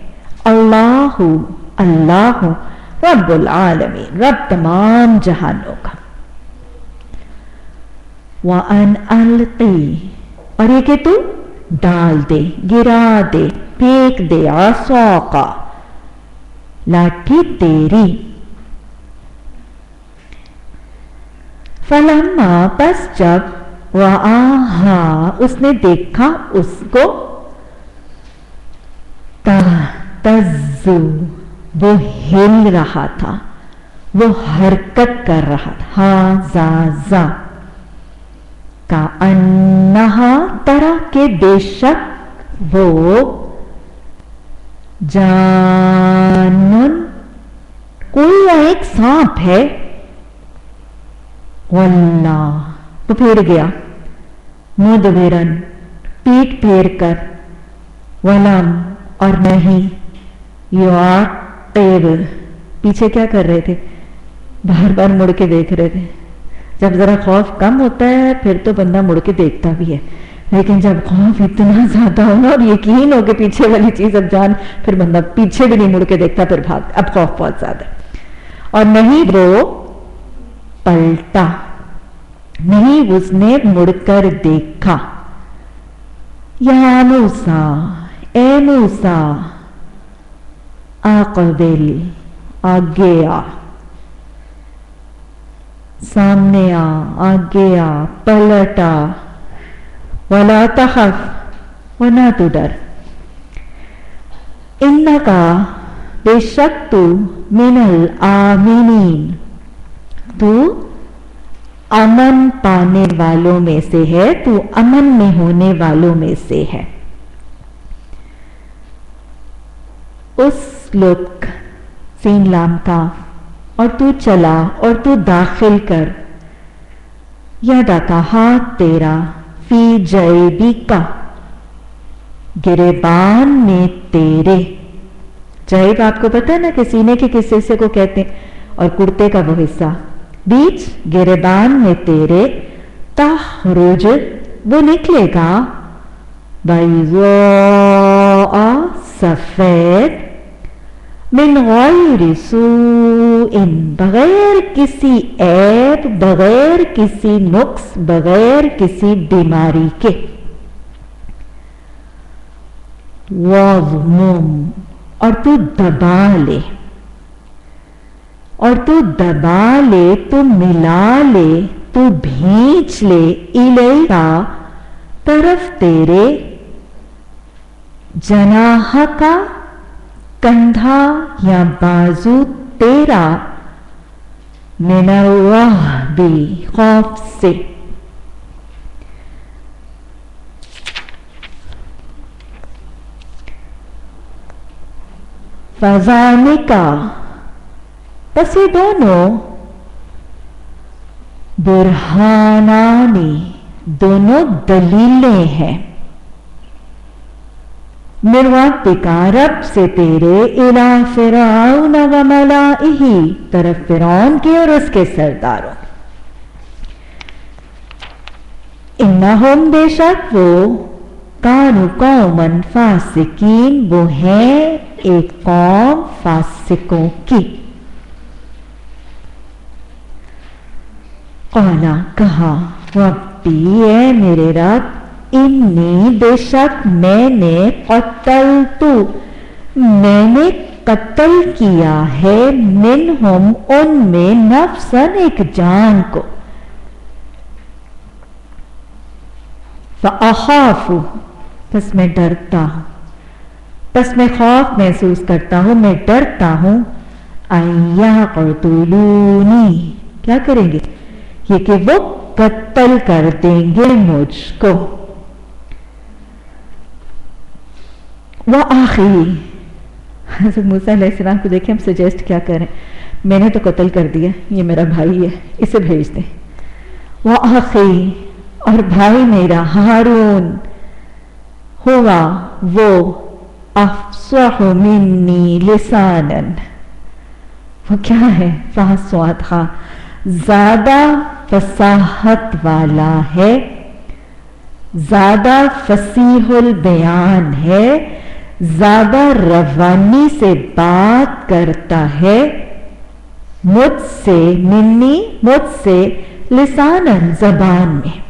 अल्लाहु अल्लाह, रब्बुल आलमीन रब तमाम जहानों का। व अन अलकी, और ये कि तू डाल दे, गिरा दे, फेंक दे, आसा का, लाठी तेरी। फलम्मा, बस जब, रआहा, उसने देखा उसको, तज़्ज़ु, वो हिल रहा था, वो हरकत कर रहा था, हाज़ा, का अन्नहा, तरह के बेशक वो, जानन, कोई एक सांप है, वल्ला, वो फिर गया, मुदबिरन, पीठ फेर कर, वलम, और नहीं, युआक़िब, पीछे क्या कर रहे थे, बार बार मुड़ के देख रहे थे। जब जरा खौफ कम होता है फिर तो बंदा मुड़ के देखता भी है, लेकिन जब खौफ इतना ज्यादा हो ना और यकीन हो कि पीछे वाली चीज अब जान, फिर बंदा पीछे भी नहीं मुड़ के देखता, फिर भाग, अब खौफ बहुत ज्यादा। और नहीं वो पलटा, नहीं उसने मुड़कर देखा, या मूसा, ए मूसा, आक़बिल, आगे आ, सामने आ, आगे आ, पलटा, वला तखफ, वना तू डर, इन्नका, बेशक तू, मिनल आमिनीन, तू अमन पाने वालों में से है, तू अमन में होने वालों में से है। उस लुक, सीन लाम का, और तू चला और तू दाखिल कर, यदा का, हाथ तेरा, फी जैबिका, गिरेबान में तेरे, जैब आपको पता है ना कि सीने के किस हिस्से को कहते हैं, और कुर्ते का वो हिस्सा, बीच गिरेबान में तेरे, तखरुज, वो निकलेगा, बैज़ा, सफेद, मिन गैरि सूइन, बगैर किसी ऐब, बगैर किसी नुक्स, बगैर किसी बीमारी के, वज़्मुम, और तू दबा ले, और तू दबा ले, तू मिला ले, तू भींच ले, इलैका, तरफ तेरे, जनाह का, कंधा या बाजू तेरा, मिनर्रहबी, खौफ से, फज़ालिका, बस ये दोनों, बुरहानानी, दोनों दलीलें हैं, मिर्वातिका, रब से तेरे, इला फिरौन व मलाइही, तरफ फिरौन के और उसके सरदारों, इन्नहुम, बेशक वो, कानु कौमन फासिकीन, वो है एक कौम फासिकों की। क़ाला, कहा, रब्बी, ए मेरे रब, इन्नी, बेशक मैंने, क़तलतु, मैंने कत्ल किया है, मिनहुम, उनमें, नफ्सन, एक जान को, फ़अख़ाफ़ु, बस मैं डरता हूं, बस मैं खौफ महसूस करता हूं, मैं डरता हूं, अयक़तुलूनी, क्या करेंगे, ये कि वो कत्ल कर देंगे मुझको, वह आखिरी, हज़रत मूसा अलैहिस्सलाम को देखिए हम सजेस्ट क्या करें, मैंने तो कत्ल कर दिया, ये मेरा भाई है, इसे भेज दें, वह आखिरी, और भाई मेरा हारून, हुआ वो, अफ़सहु मिन्नी लिसानन, वो क्या है, फासवादा, ज्यादा फसाहत वाला है, ज्यादा फसीहुल बयान है, ज्यादा रवानी से बात करता है मुझसे मिन्नी, मुझसे लिसानन, जबान में।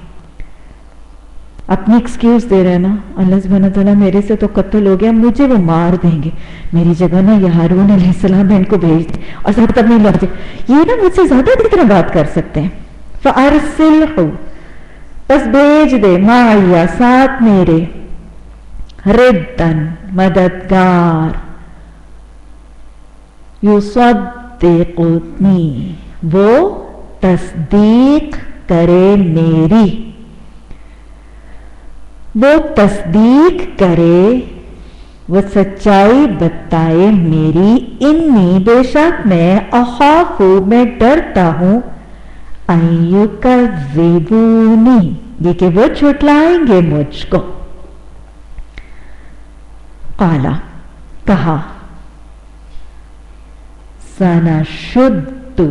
अपनी एक्सक्यूज दे रहे हैं ना, अल्लाह सुब्हानहू व तआला मेरे से तो कत्ल हो गया, मुझे वो मार देंगे, मेरी जगह ना ये हारून अलैहिस्सलाम है, इनको भेज दे और सब तब नहीं लौटे, ये ना मुझसे ज्यादा अच्छी तरह बात कर सकते हैं। फअरसिलहु, बस भेज दे, माया, साथ मेरे, रिद्दन, मददगार, युसद्दिकुनी, वो तस्दीक करे मेरी, वो तस्दीक करे, वो सच्चाई बताए मेरी। इन्नी, बेशक मैं, अखाफु, मैं डरता हूं, अय्युकज़्ज़िबूनी, ये कि वो झुठलाएंगे मुझको। काला, कहा, सनशुद्दु,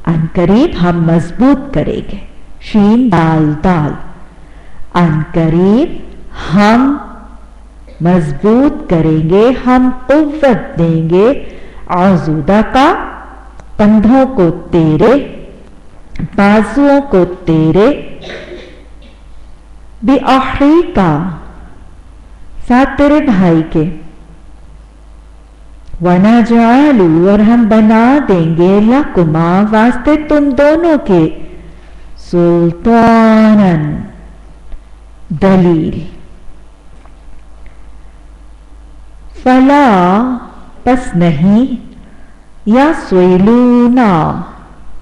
अनकरीब हम मजबूत करेंगे, शीन दाल दाल, अनकरीब हम मजबूत करेंगे, हम कुव्वत देंगे, आज़ूदा का, कंधों को तेरे, बाजुओं को तेरे, बिअख़ी का, साथ तेरे भाई के, वनजअलु, और हम बना देंगे, लकुमा, वास्ते तुम दोनों के, सुल्तानन, दलील। फला, पस नहीं, या सुइलूना,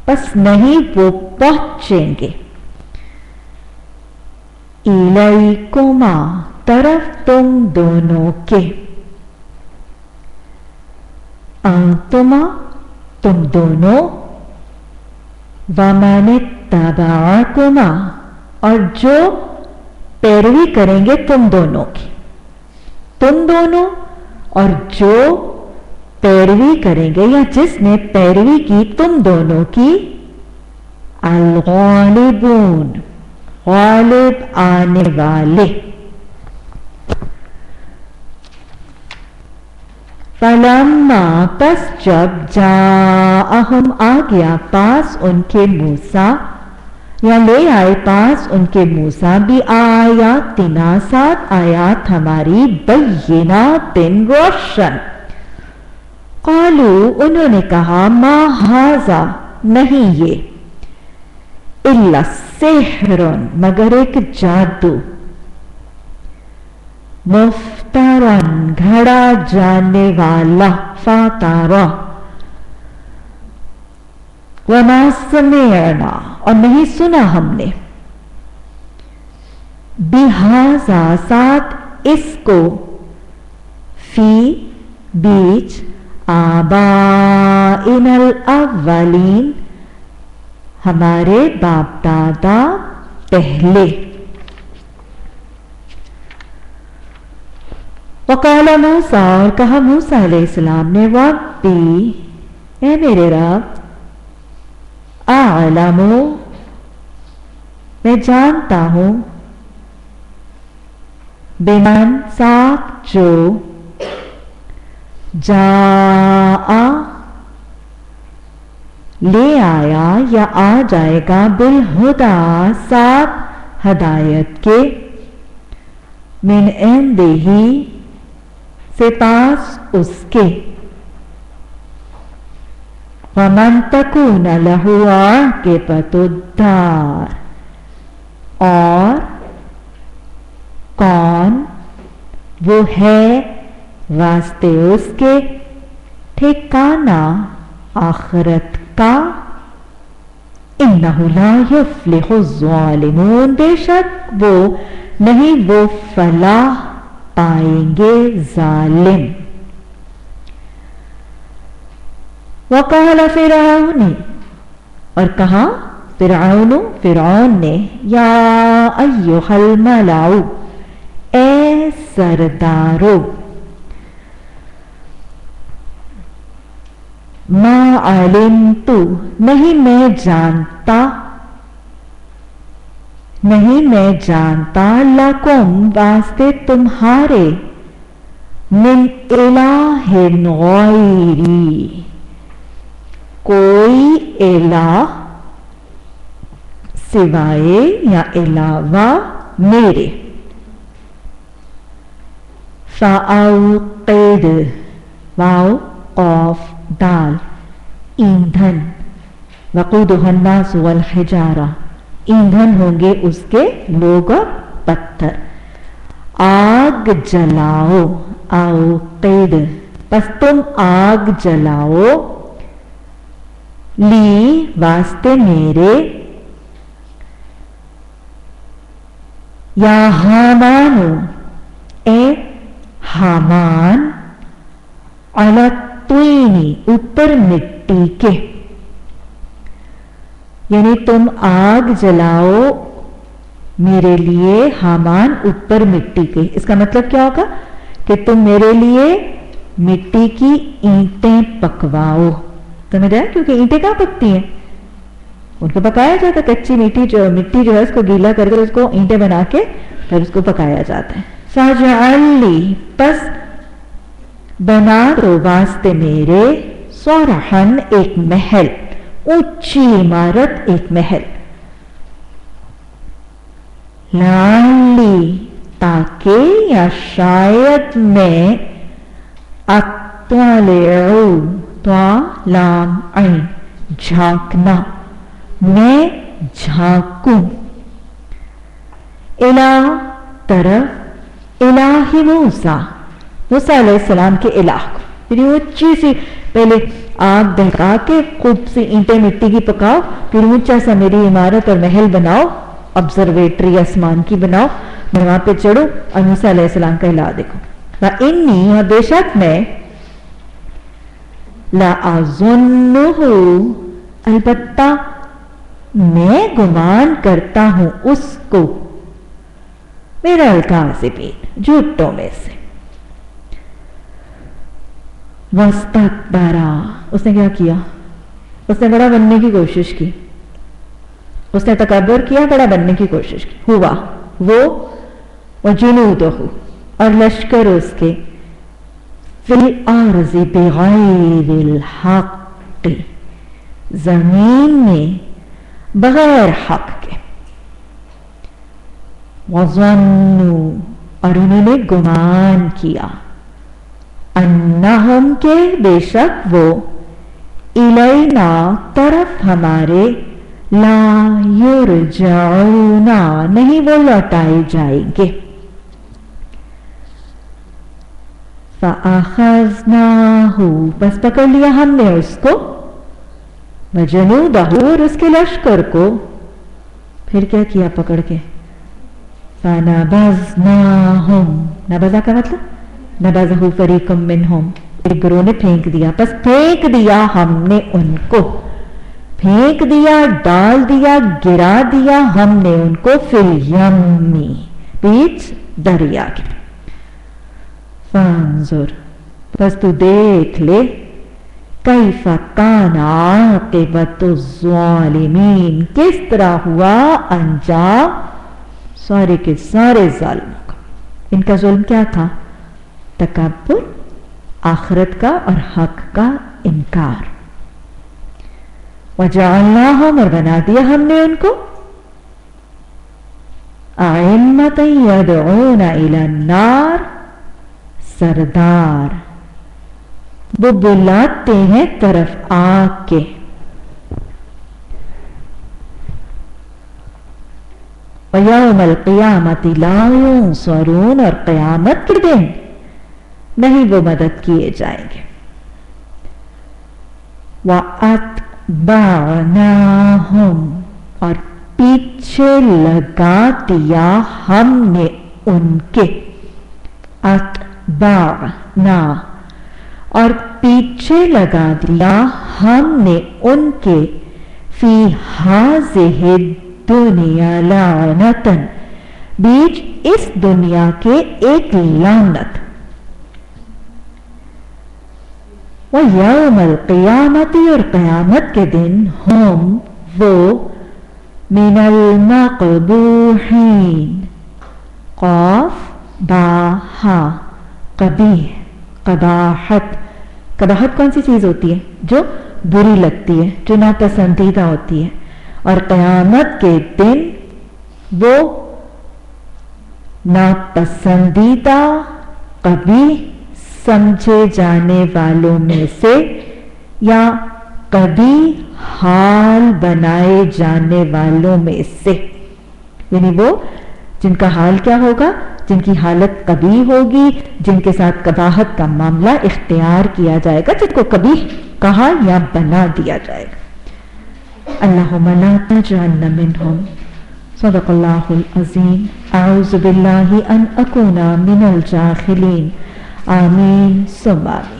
पस नहीं वो पहुंचेंगे, इलैकुमा, तरफ तुम दोनों के, अंतुमा, तुम दोनों, वमनित्तबअकुमा, और जो पैरवी करेंगे तुम दोनों की, तुम दोनों और जो पैरवी करेंगे या जिसने पैरवी की तुम दोनों की, अल-गालिबून, गालिब आने वाले। फलम्मा, पस जब, जाअहुम, आ गया पास उनके मूसा, या ले आए पास उनके मूसा, भी आयातिना, साथ आयात हमारी, बय्यिनातिन, रोशन। क़ालू, उन्होंने कहा, मा हाज़ा, नहीं ये, इल्ला सिहरुन, मगर एक जादू, मुफ्तरन, घड़ा जाने वाला, फातारा, वमा समिअना, और नहीं सुना हमने, बिहाजा, साथ इसको, फी, बीच, आबाइनल अव्वलीन, हमारे बाप दादा पहले। वकाला मूसा, और कहा मूसा अलैहिस्सलाम ने, रब्बी, ए मेरे रब, आलमु, मैं जानता हूं, बिमन, साथ जो, जाआ, ले आया या आ जाएगा, बिल हुदा, साथ हदायत के, मिन इंदिही, से पास उसके, वमन तकून लहु आक़िबतुद्दार, और कौन वो है वास्ते उसके ठिकाना आखिरत का, इन्नहु ला युफ्लिहु ज़ालिमून, बेशक वो नहीं वो फलाह पाएंगे जालिम। वक़ाल फ़िरऔन, और कहा फ़िरऔन ने, या अय्युहल मलाउ, ए सरदारो, मा अलिमतु, नहीं मैं जानता, نہیں میں جانتا لکم واسطے تمہارے من الہ غیری کوئی الہ سوائے یا علاوہ میرے. فَأَوْقِدْ واو قاف دال ایندھن وقودها الناس والحجارہ ایندھن ہوں گے اس کے لوگ اور پتھر. آگ جلاؤ اوقد پس تم آگ جلاؤ لی واسطے میرے یا حامان اے حامان علی الطین اوپر مٹی کے یعنی تم آگ جلاؤ میرے لیے حامان اوپر مٹی کے. اس کا مطلب کیا ہوگا کہ تم میرے لیے مٹی کی اینٹیں پکواؤ. سمجھ آیا کیونکہ اینٹیں کہاں پکتی ہیں ان کو پکایا جاتا ہے. کچی مٹی جو ہے اس کو گیلا کر کے اس کو اینٹیں بنا کے پھر اس کو پکایا جاتا ہے. فَاجْعَلْ لِي پس بنا دو واسطے میرے صرحاً ایک محل اونچی عمارت ایک محل. لعلی تاکہ یا شاید میں اطلع تو لام عین جھانکنا میں جھانکوں الہ طرف الہ موسیٰ موسیٰ علیہ السلام کے الہ کو. پھر یہ اونچی سی پہلے آگ دہکا کے خوب سی اینٹیں مٹی کی پکاؤ پھر اونچا سا میری عمارت اور محل بناؤ آبزرویٹری آسمان کی بناؤ میں وہاں پہ چڑھوں اور موسیٰ علیہ السلام کا الہ دیکھو. وَإِنِّي اور بے شک میں لَأَظُنُّهُ البتہ میں گمان کرتا ہوں اس کو میرا الکاذبین جھوٹوں میں سے. وَاسْتَكْبَرَ اس نے کیا کیا اس نے بڑا بننے کی کوشش کی اس نے تکبر کیا بڑا بننے کی کوشش کی. ہوا وہ وَجُنُودُهُ اور لشکر اس کے فی الارض بغیر الحق زمین میں بغیر حق کے. وَظَنُّوا اور انہوں نے گمان کیا انہم کے بے شک وہ الینا طرف ہمارے لا یرجعون نہیں وہ لوٹائے جائیں گے. فَأَخَذْنَاهُ بس پکڑ لیا ہم نے اس کو وَجُنُودَهُ اور اس کے لشکر کو. پھر کیا کیا پکڑ کے فَنَبَذْنَاهُمْ نبذا کا مطلب نبذہ فریق منہم ایک گروہ نے پھینک دیا بس پھینک دیا ہم نے ان کو پھینک دیا ڈال دیا گرا دیا ہم نے ان کو فی الیم بیچ دریا کے. فانظر بس تو دیکھ لے کیف کان عاقبت الظالمین کس طرح ہوا انجام سارے کے سارے ظالموں کا. ان کا ظلم کیا تھا تکبر آخرت کا اور حق کا انکار. وجعلناہم اور بنا دیا ہم نے ان کو ائمۃ یدعون الی النار سردار وہ بلاتے ہیں طرف آگ کے. وَيَوْمَ الْقِيَامَةِ لَا يُنصَرُونَ اور قیامت کے دن نہیں وہ مدد کیے جائیں گے. وَأَتْبَعْنَاهُمْ اور پیچھے لگا دیا ہم نے ان کے اتبعنا اور پیچھے لگا دیا ہم نے ان کے فی ہذہ الدنیا لعنتن بیچ اس دنیا کے ایک لعنت. وَيَوْمَ الْقِيَامَةِ اور قیامت کے دن ہم وہ من المقبوحین. قاف با ہا قبیح قباحت. قباحت کون سی چیز ہوتی ہے؟ جو بری لگتی ہے، جو ناپسندیدہ ہوتی ہے. اور قیامت کے دن وہ ناپسندیدہ قبیح سمجھے جانے والوں میں سے یا قبیح حال بنائے جانے والوں میں سے، یعنی وہ جن کا حال کیا ہوگا؟ جن کی حالت قبیح ہوگی، جن کے ساتھ قباحت کا معاملہ اختیار کیا جائے گا، جن کو قبیح کہا یا بنا دیا جائے گا. اللہم لا تجعلنا منہم. صدق اللہ العظیم. اعوذ باللہ ان اکون من الجاہلین. آمین ثم آمین.